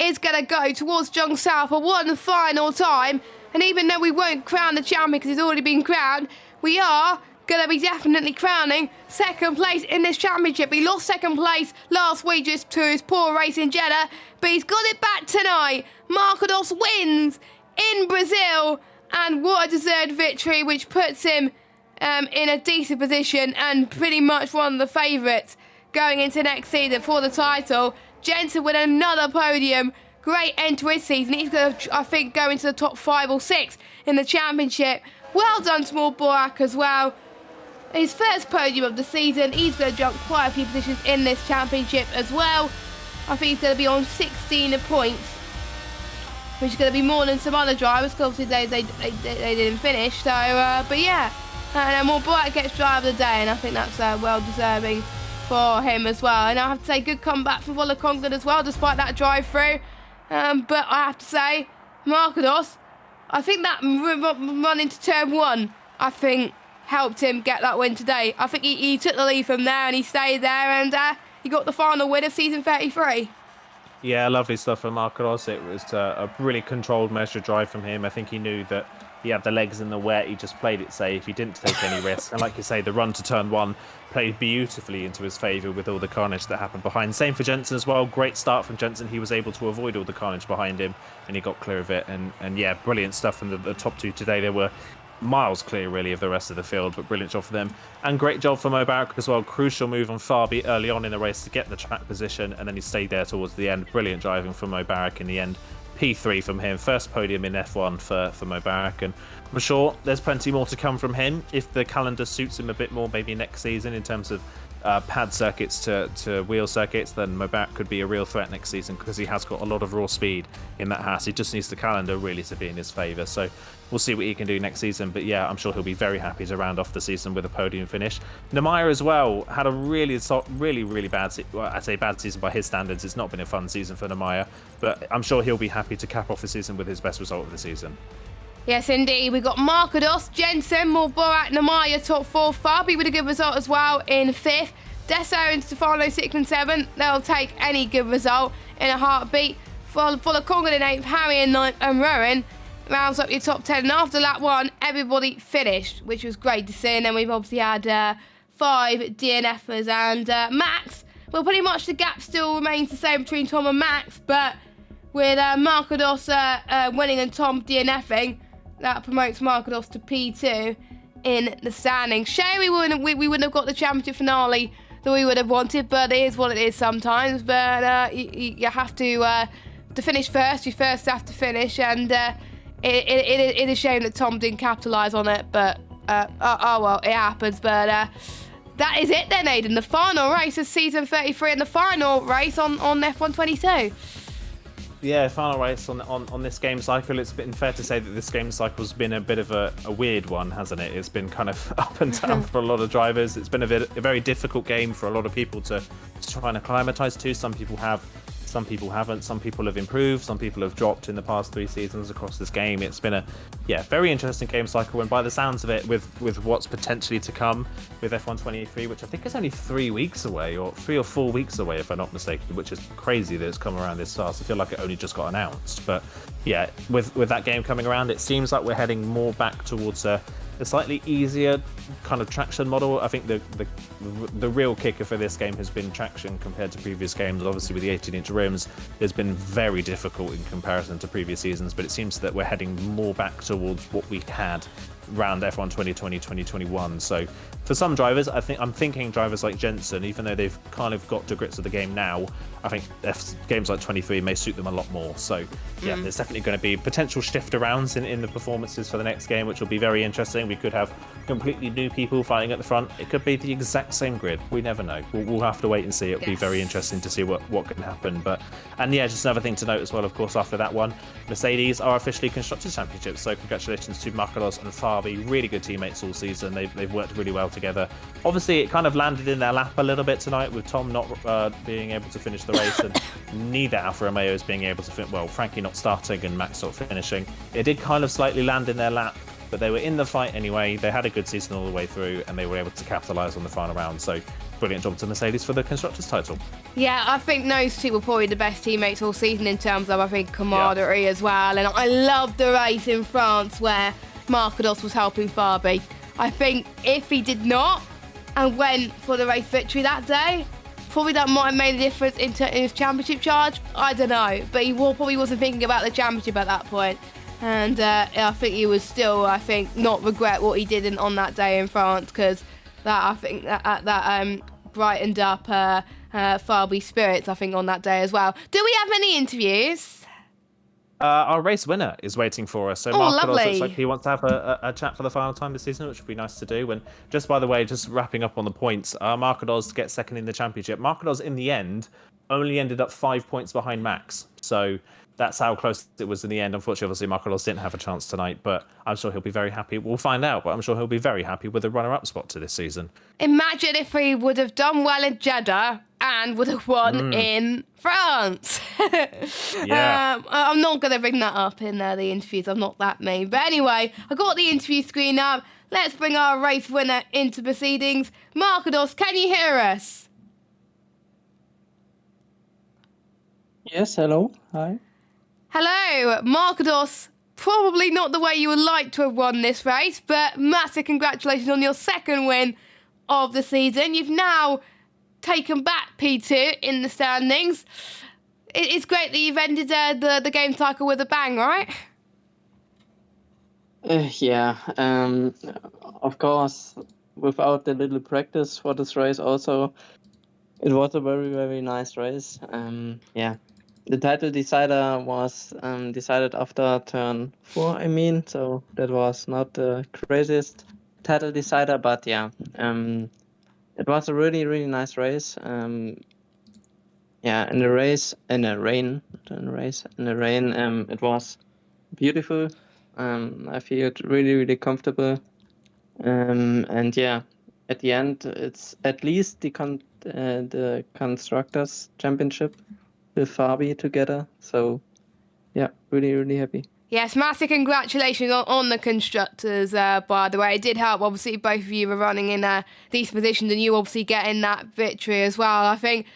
is going to go towards Jung South for one final time. And even though we won't crown the champion because he's already been crowned, we are going to be definitely crowning second place in this championship. He lost second place last week just to his poor race in Jeddah, but he's got it back tonight. Markados wins in Brazil, and what a deserved victory, which puts him in a decent position and pretty much one of the favourites going into next season for the title. Jensen with another podium. Great end to his season. He's going to, I think, go into the top 5 or 6 in the championship. Well done, Small Borak, as well. His first podium of the season. He's going to jump quite a few positions in this championship as well. I think he's going to be on 16 points, which is going to be more than some other drivers because obviously they didn't finish. So, but yeah, and then Borak gets driver of the day, and I think that's well deserving for him as well. And I have to say, good comeback from Walla Conklin as well, despite that drive-through. But I have to say, Markados, I think that run into turn 1, I think, helped him get that win today. I think he took the lead from there and he stayed there, and he got the final win of season 33. Yeah, lovely stuff from Markados. It was a really controlled, measured drive from him. I think he knew that he had the legs in the wet. He just played it safe. He didn't take any risks. And like you say, the run to turn 1 played beautifully into his favour with all the carnage that happened behind. Same for Jensen as well. Great start from Jensen. He was able to avoid all the carnage behind him and he got clear of it. And yeah, brilliant stuff from the top 2 today. They were miles clear really of the rest of the field, but brilliant job for them, and great job for Mubarak as well. Crucial move on Fabi early on in the race to get the track position, and then he stayed there towards the end. Brilliant driving from Mubarak in the end P3 from him. First podium in F1 for Mubarak, and I'm sure there's plenty more to come from him if the calendar suits him a bit more, maybe next season in terms of pad circuits to wheel circuits. Then Mubarak could be a real threat next season because he has got a lot of raw speed in that Haas. He just needs the calendar really to be in his favour. So we'll see what he can do next season. But yeah, I'm sure he'll be very happy to round off the season with a podium finish. Nemaya as well had a really bad, I'd say bad season by his standards. It's not been a fun season for Nemaya, but I'm sure he'll be happy to cap off the season with his best result of the season. Yes, indeed. We got Markados, Jensen, Morborat, Nemaya top 4. Fabi with a good result as well in 5th. Deso and Stefano 6th and 7th. They'll take any good result in a heartbeat. Full of Kongan in 8th, Harry in 9th, and Rowan rounds up your top 10. And after lap 1, everybody finished, which was great to see. And then we've obviously had 5 DNFers and Max. Well, pretty much the gap still remains the same between Tom and Max, but with Markados winning and Tom DNFing, that promotes Markados to P2 in the standings. Shame we wouldn't have got the championship finale that we would have wanted, but it is what it is sometimes. But you have to finish first. You first have to finish, and it is a shame that Tom didn't capitalise on it. But oh well, it happens. But that is it then, Aidan. The final race of season 33 and the final race on F1 22. Yeah, final race on this game cycle. It's been fair to say that this game cycle's been a bit of a weird one, hasn't it? It's been kind of up and down for a lot of drivers. It's been a very difficult game for a lot of people to try and acclimatise to. Some people have, some people haven't. Some people have improved. Some people have dropped in the past 3 seasons across this game. It's been a very interesting game cycle, and by the sounds of it, with what's potentially to come with F1 23, which I think is only 3 weeks away, or 3 or 4 weeks away, if I'm not mistaken, which is crazy that it's come around this fast. I feel like it only just got announced, but yeah, with that game coming around, it seems like we're heading more back towards a slightly easier kind of traction model. I think the real kicker for this game has been traction compared to previous games. Obviously, with the 18-inch rims, it's been very difficult in comparison to previous seasons, but it seems that we're heading more back towards what we had around F1 2020, 2021. So for some drivers, I'm thinking drivers like Jensen, even though they've kind of got to grips with the game now, I think games like 23 may suit them a lot more. So yeah, there's definitely going to be potential shift arounds in the performances for the next game, which will be very interesting. We could have completely new people fighting at the front. It could be the exact same grid. We never know. We'll have to wait and see. It'll be very interesting to see what can happen. And yeah, just another thing to note as well, of course, after that one, Mercedes are officially Constructors Championships. So congratulations to Markados and Fabi. Really good teammates all season. They've worked really well together. Obviously, it kind of landed in their lap a little bit tonight with Tom not being able to finish the race, and neither Alfa Romeos being able to finish. Well, Frankie not starting and Max not finishing. It did kind of slightly land in their lap, but they were in the fight anyway. They had a good season all the way through, and they were able to capitalise on the final round. So brilliant job to Mercedes for the Constructors title. Yeah, I think those two were probably the best teammates all season in terms of, I think, camaraderie as well. And I loved the race in France where Markados was helping Fabi. I think if he did not and went for the race victory that day, probably that might have made a difference in his championship charge. I don't know, but he probably wasn't thinking about the championship at that point. And I think he was still, not regret what he did on that day in France, because that brightened up Fabi's spirits, I think, on that day as well. Do we have any interviews? Our race winner is waiting for us. So Markados looks like he wants to have a chat for the final time this season, which would be nice to do. And just by the way, just wrapping up on the points, Markados gets second in the championship. Markados, in the end, only ended up 5 points behind Max. So that's how close it was in the end. Unfortunately, obviously, Markados didn't have a chance tonight, but I'm sure he'll be very happy. We'll find out, but I'm sure he'll be very happy with the runner-up spot to this season. Imagine if he would have done well in Jeddah and would have won in France. Yeah. I'm not going to bring that up in the interviews. I'm not that mean. But anyway, I got the interview screen up. Let's bring our race winner into proceedings. Markados, can you hear us? Yes, hello. Hi. Hello, Markados. Probably not the way you would like to have won this race, but massive congratulations on your second win of the season. You've now taken back P2 in the standings. It's great that you've ended the game cycle with a bang, right? Yeah. Of course, without the little practice for this race also, it was a very, very nice race. Yeah. the title decider was decided after turn 4, I mean, so that was not the craziest title decider, but yeah, it was a really, really nice race. Yeah, in the rain, it was beautiful. I feel really, really comfortable. And yeah, at the end, it's at least the constructors championship with Fabi together. So yeah, really, really happy. Yes, massive congratulations on the constructors, by the way. It did help, obviously, both of you were running in these positions and you obviously getting that victory as well. I think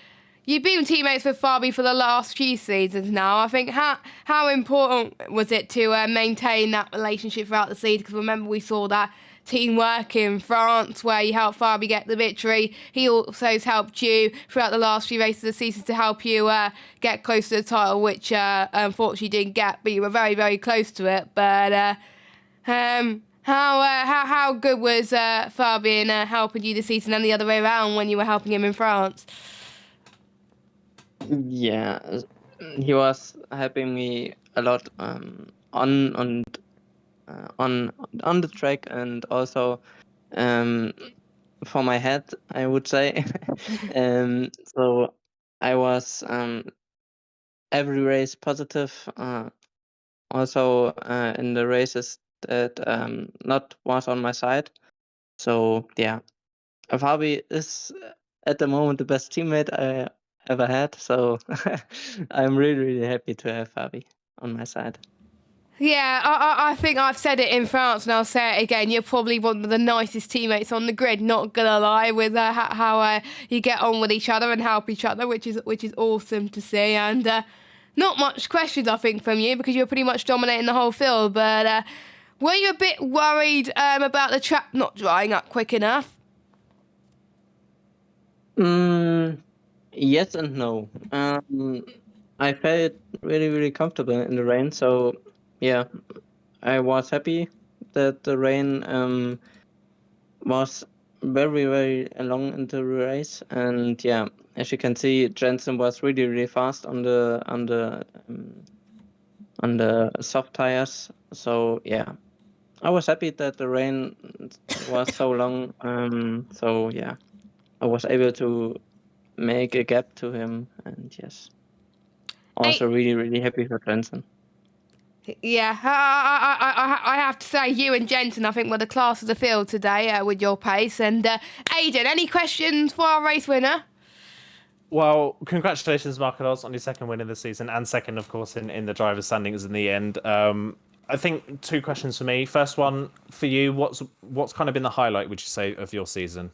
you've been teammates with Fabi for the last few seasons now. I think how important was it to maintain that relationship throughout the season? Because remember, we saw that teamwork in France where you helped Fabi get the victory. He also has helped you throughout the last few races of the season to help you get close to the title, which unfortunately you didn't get, but you were very, very close to it. But how good was Fabi in helping you this season and the other way around when you were helping him in France? Yeah, he was helping me a lot on the track, and also for my head, I would say. So I was every race positive. Also in the races that not was on my side. So yeah, Fabi is at the moment the best teammate I ever had. So I'm really, really happy to have Fabi on my side. Yeah, I think I've said it in France and I'll say it again. You're probably one of the nicest teammates on the grid, not gonna lie, with how you get on with each other and help each other, which is awesome to see. And not much questions, I think, from you because you're pretty much dominating the whole field. But were you a bit worried about the track not drying up quick enough? Yes and no. I felt really, really comfortable in the rain. So yeah, I was happy that the rain was very, very long into the race. And yeah, as you can see, Jensen was really, really fast on the soft tires. So yeah, I was happy that the rain was so long. So yeah, I was able to make a gap to him, and yes, Hey, also really, really happy for Jensen. yeah, I have to say, you and Jensen, I think, were the class of the field today with your pace. And Aidan, any questions for our race winner? Well, congratulations, Marcos, on your second win in the season, and second, of course, in the driver's standings in the end. I think two questions for me. First one for you: what's kind of been the highlight, would you say, of your season?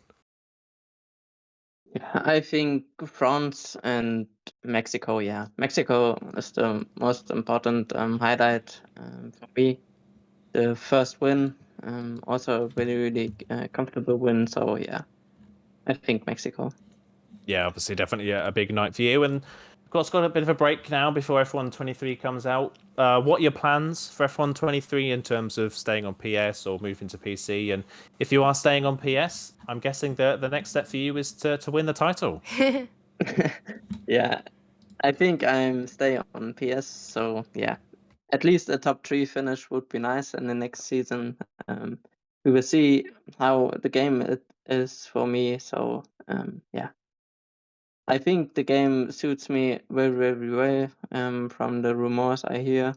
I think France and Mexico. Yeah, Mexico is the most important highlight for me. The first win, also a really, really comfortable win. So yeah, I think Mexico. Yeah, obviously, definitely a big night for you. And of course, got a bit of a break now before F1 23 comes out. What are your plans for F1 23 in terms of staying on PS or moving to PC? And if you are staying on PS, I'm guessing the next step for you is to win the title. Yeah, I think I'm staying on PS. So yeah, at least a top 3 finish would be nice. And the next season, we will see how the game it is for me. So yeah, I think the game suits me very, very well. From the rumors I hear.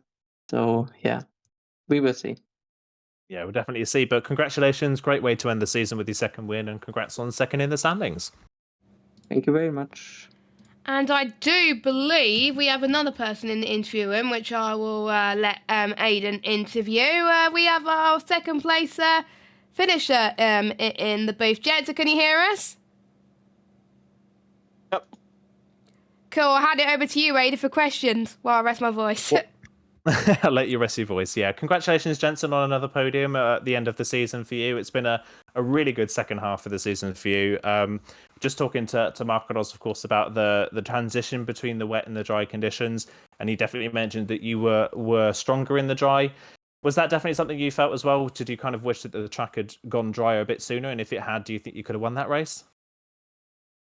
So yeah, we will see. Yeah, we'll definitely see. But congratulations, great way to end the season with your second win, and congrats on second in the standings. Thank you very much. And I do believe we have another person in the interview room, which I will let Aidan interview. We have our second place finisher in the booth. Jetta, can you hear us? Yep. Cool, I'll hand it over to you, Aidan, for questions while I rest my voice. I'll let you rest your voice. Yeah, congratulations, Jensen, on another podium at the end of the season for you. It's been a really good second half of the season for you. Just talking to Marcos, of course, about the transition between the wet and the dry conditions, and he definitely mentioned that you were stronger in the dry. Was that definitely something you felt as well? Did you kind of wish that the track had gone drier a bit sooner? And if it had, do you think you could have won that race?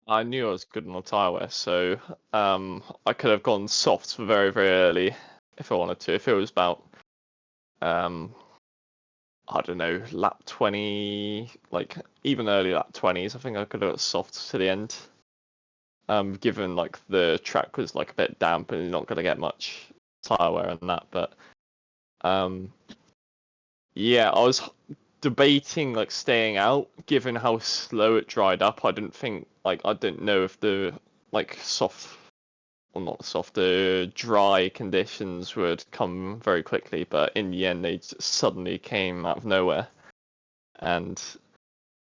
I knew I was good on the tyre wear, so I could have gone soft very, very early if I wanted to. If it was about, I don't know, lap 20, like even early lap 20s, I think I could have got soft to the end. Given like the track was like a bit damp and you're not going to get much tyre wear on that, but yeah, I was debating like staying out, given how slow it dried up. I didn't know if the like soft, well not soft, the dry conditions would come very quickly, but in the end they just suddenly came out of nowhere. And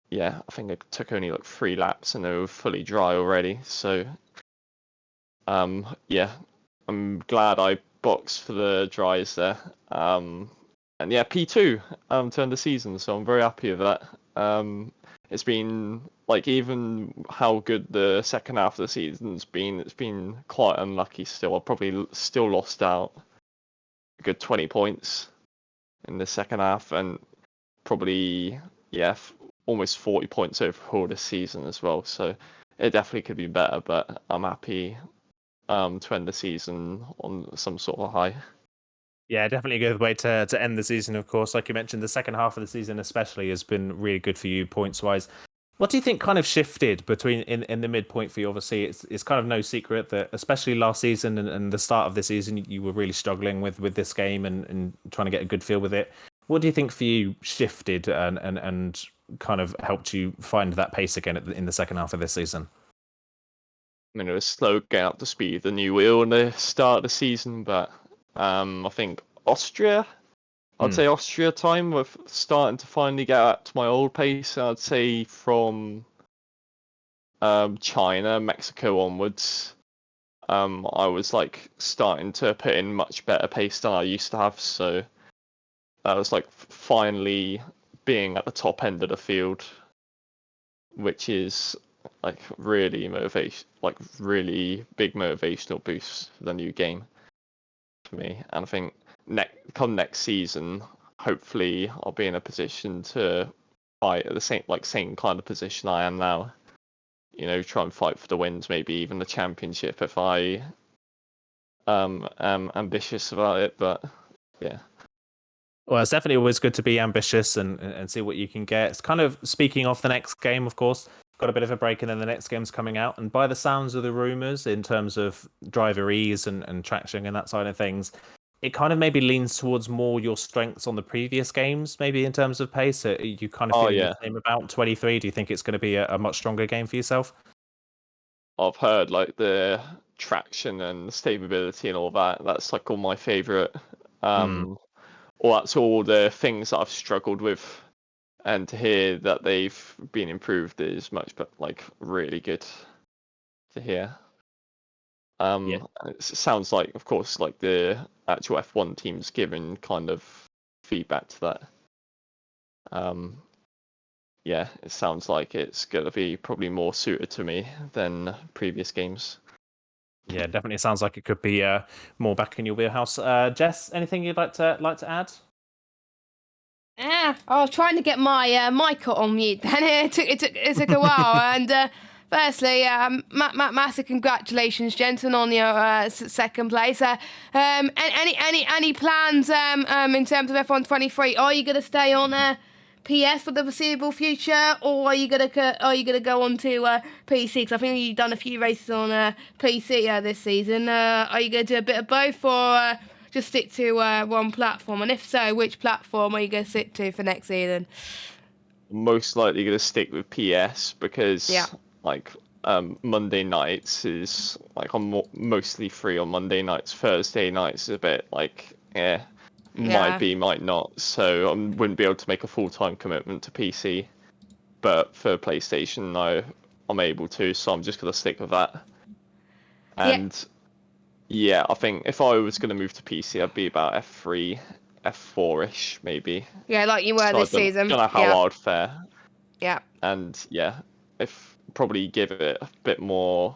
yeah, I think it took only like 3 laps and they were fully dry already. So yeah, I'm glad I boxed for the dries there. And yeah, P2 to end the season, so I'm very happy with that. It's been like, even how good the second half of the season's been, it's been quite unlucky still. I probably still lost out a good 20 points in the second half, and probably almost 40 points overall this season as well. So it definitely could be better, but I'm happy to end the season on some sort of high. Yeah, definitely a good way to end the season, of course. Like you mentioned, the second half of the season especially has been really good for you points-wise. What do you think kind of shifted between in the midpoint for you? Obviously, it's kind of no secret that especially last season and the start of this season, you were really struggling with this game and trying to get a good feel with it. What do you think for you shifted and kind of helped you find that pace again in the second half of this season? I mean, it was slow getting up to speed with the new wheel in the start of the season, but I think I'd say Austria time, with starting to finally get up to my old pace. I'd say from China, Mexico onwards, I was like starting to put in much better pace than I used to have. So that was like finally being at the top end of the field, which is like really really big motivational boost for the new game for me. And I think come next season, hopefully I'll be in a position to fight at the same kind of position I am now. You know, try and fight for the wins, maybe even the championship if I am ambitious about it. But yeah. Well, it's definitely always good to be ambitious and see what you can get. It's kind of speaking of the next game, of course, got a bit of a break and then the next game's coming out. And by the sounds of the rumours, in terms of driver ease and traction and that side of things, it kind of maybe leans towards more your strengths on the previous games, maybe in terms of pace. Are you kind of feeling the same about 23? Do you think it's going to be a much stronger game for yourself? I've heard like the traction and stability and all that. That's like all my favorite. Or that's all the things that I've struggled with, and to hear that they've been improved is much, but like really good to hear. It sounds like, of course, like the actual F1 team's given kind of feedback to that. Yeah, it sounds like it's gonna be probably more suited to me than previous games. Yeah, definitely sounds like it could be more back in your wheelhouse. Jess, anything you'd like to add? I was trying to get my mic on mute. Then it took a while. And firstly, massive congratulations, Jensen, on your second place. Any plans in terms of F1 23? Are you going to stay on PS for the foreseeable future, or are you gonna go on to PC? Because I think you've done a few races on PC this season. Are you gonna do a bit of both, or just stick to one platform? And if so, which platform are you gonna stick to for next season? Most likely going to stick with PS because like Monday nights is like I'm mostly free on Monday nights. Thursday nights is a bit like might be, might not. So I wouldn't be able to make a full-time commitment to PC. But for PlayStation, I'm able to, so I'm just going to stick with that. And yeah, I think if I was going to move to PC, I'd be about F3, F4-ish maybe. Yeah, like you were this season. I don't know how I'd fare. Yeah. And yeah, if probably give it a bit more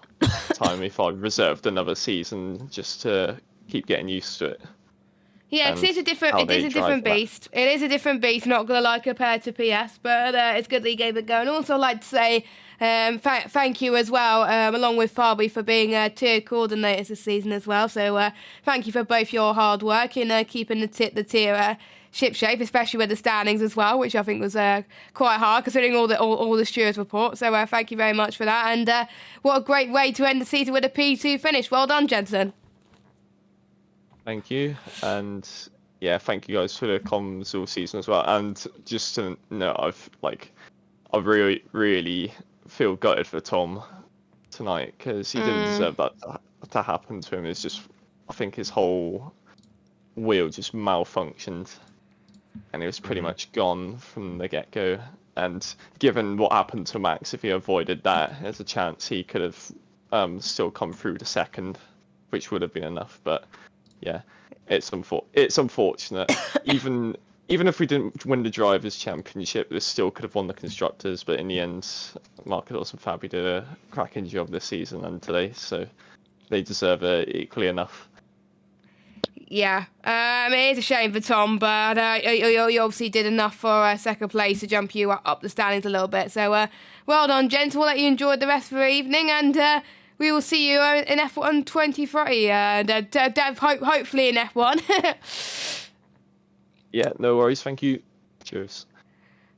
time if I reserved another season just to keep getting used to it. Yeah, because and it is a different how they drive that. beast. It is a different beast, not going to lie, compared to PS, but it's good that you gave it a go. And also I'd like to say thank you as well, along with Fabi, for being tier coordinators this season as well. So thank you for both your hard work in keeping the tier ship shape, especially with the standings as well, which I think was quite hard considering all the stewards report. So thank you very much for that. And what a great way to end the season with a P2 finish. Well done, gentlemen. Thank you, and yeah, thank you guys for the comms all season as well. And just to know, I really feel gutted for Tom tonight because he didn't deserve that to happen to him. It's just, I think his whole wheel just malfunctioned, and he was pretty much gone from the get-go. And given what happened to Max, if he avoided that, there's a chance he could have still come through to second, which would have been enough. But yeah, it's unfortunate. Even if we didn't win the Drivers' Championship, this still could have won the Constructors. But in the end, Marcus and Fabi did a cracking job this season and today, so they deserve it equally enough. Yeah, it is a shame for Tom, but you obviously did enough for second place to jump you up the standings a little bit. So well done, gents. We'll let you enjoy the rest of the evening, and we will see you in F1 23, and hopefully in F1. Yeah, no worries. Thank you. Cheers.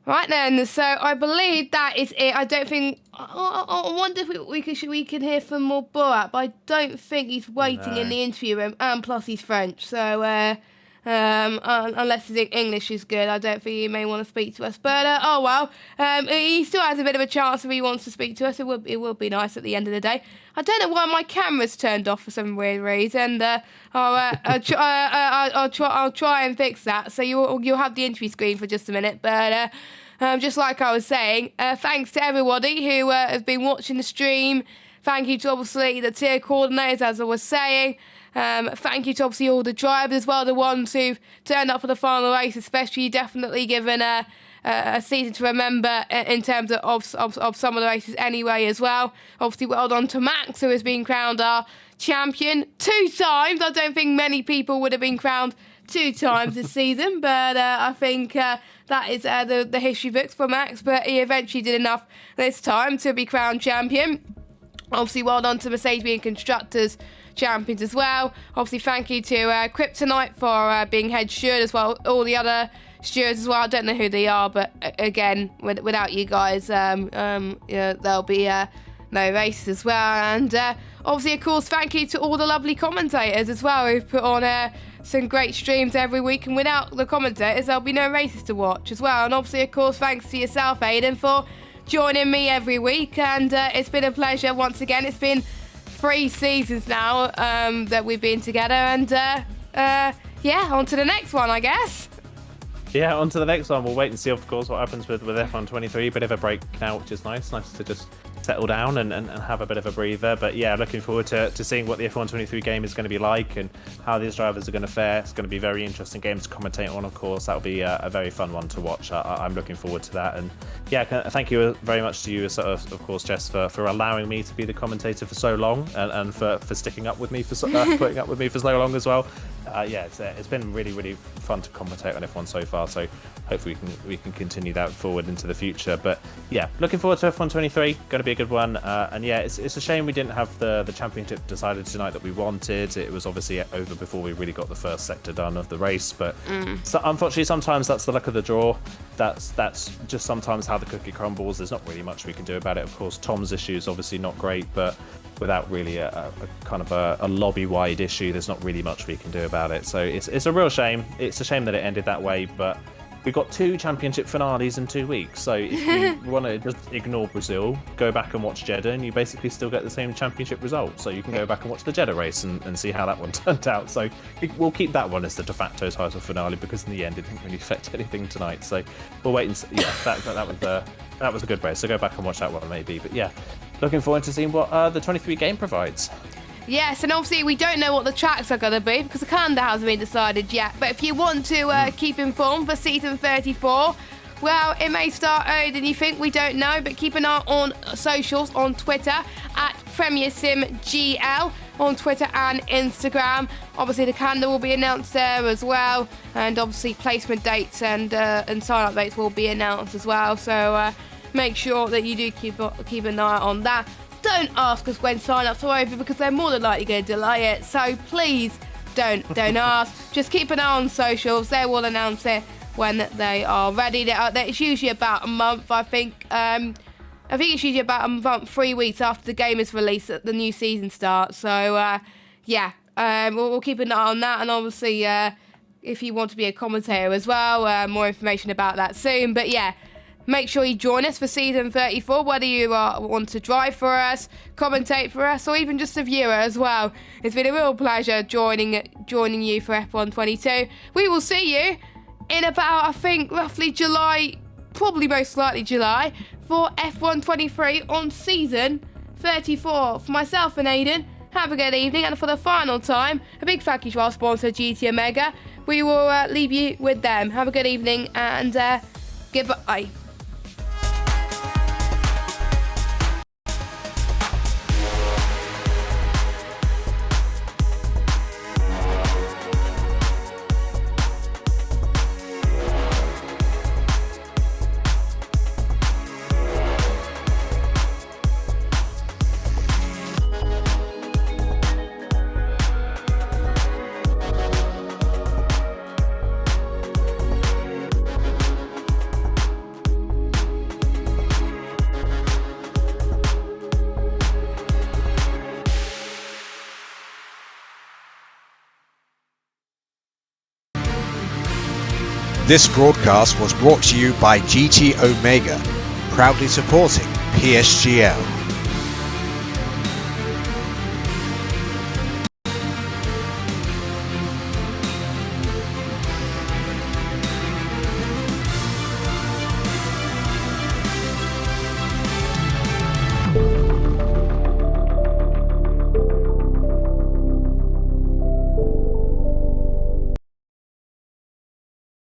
Right then, so I believe that is it. I don't think. I wonder if we can hear from more Borat, but I don't think he's waiting in the interview room, and plus he's French, so unless his English is good, I don't think he may want to speak to us. But oh well, he still has a bit of a chance if he wants to speak to us. It will be nice at the end of the day. I don't know why my camera's turned off for some weird reason. I'll try and fix that. So you'll have the entry screen for just a minute. But just like I was saying, thanks to everybody who has been watching the stream. Thank you to obviously the tier coordinators, as I was saying. Thank you to obviously all the drivers as well, the ones who've turned up for the final race, especially. Definitely given a season to remember in terms of some of the races anyway as well. Obviously, well done to Max, who has been crowned our champion 2 times. I don't think many people would have been crowned 2 times this season, but I think that is the history books for Max, but he eventually did enough this time to be crowned champion. Obviously, well done to Mercedes being constructors champions as well. Obviously, thank you to Kryptonite for being head steward as well. All the other stewards as well. I don't know who they are, but again, without you guys, there'll be no races as well. And obviously, of course, thank you to all the lovely commentators as well who've put on some great streams every week. And without the commentators, there'll be no races to watch as well. And obviously, of course, thanks to yourself, Aidan, for joining me every week. And it's been a pleasure once again. It's been 3 seasons now that we've been together. And yeah, on to the next one, I guess. Yeah, on to the next one. We'll wait and see, of course, what happens with F1 23. Bit of a break now, which is nice. Nice to just settle down and have a bit of a breather. But yeah, looking forward to seeing what the F1 23 game is going to be like and how these drivers are going to fare. It's going to be a very interesting game to commentate on, of course. That'll be a very fun one to watch. I'm looking forward to that. And yeah, thank you very much to you, of course, Jess, for allowing me to be the commentator for so long and for sticking up with me for putting up with me for so long as well. Yeah, it's been really, really fun to commentate on F1 so far. So hopefully we can continue that forward into the future. But yeah, looking forward to F1 23. Going to be a good one. And yeah, it's a shame we didn't have the championship decided tonight that we wanted. It was obviously over before we really got the first sector done of the race. But so unfortunately, sometimes that's the luck of the draw. That's just sometimes how the cookie crumbles. There's not really much we can do about it. Of course, Tom's issue is obviously not great, but without really a kind of a lobby-wide issue, there's not really much we can do about it. So it's a real shame. It's a shame that it ended that way, but we've got 2 championship finales in 2 weeks. So if you want to just ignore Brazil, go back and watch Jeddah, and you basically still get the same championship result. So you can go back and watch the Jeddah race and see how that one turned out. So we'll keep that one as the de facto title finale because in the end it didn't really affect anything tonight. So we'll wait and see. Yeah, that was a good race. So go back and watch that one maybe. But yeah, looking forward to seeing what the 23 game provides. Yes, and obviously we don't know what the tracks are going to be because the calendar hasn't been decided yet. But if you want to keep informed for season 34, well, it may start earlier than you think. We don't know, but keep an eye on socials on Twitter at PremierSimGL. on Twitter and Instagram. Obviously, the calendar will be announced there as well, and obviously placement dates and sign-up dates will be announced as well. So make sure that you do keep an eye on that. Don't ask us when sign-ups are over because they're more than likely going to delay it. So please don't ask. Just keep an eye on socials. They will announce it when they are ready. It's usually about a month, I think. I think it's usually about a month, 3 weeks after the game is released that the new season starts. So we'll keep an eye on that. And obviously, if you want to be a commentator as well, more information about that soon. But yeah. Make sure you join us for season 34, whether you want to drive for us, commentate for us, or even just a viewer as well. It's been a real pleasure joining you for F1 22. We will see you in about, I think, roughly July, probably most likely July, for F1 23 on season 34. For myself and Aiden, have a good evening, and for the final time, a big thank you to our sponsor, GT Omega. We will leave you with them. Have a good evening, and goodbye. This broadcast was brought to you by GT Omega, proudly supporting PSGL.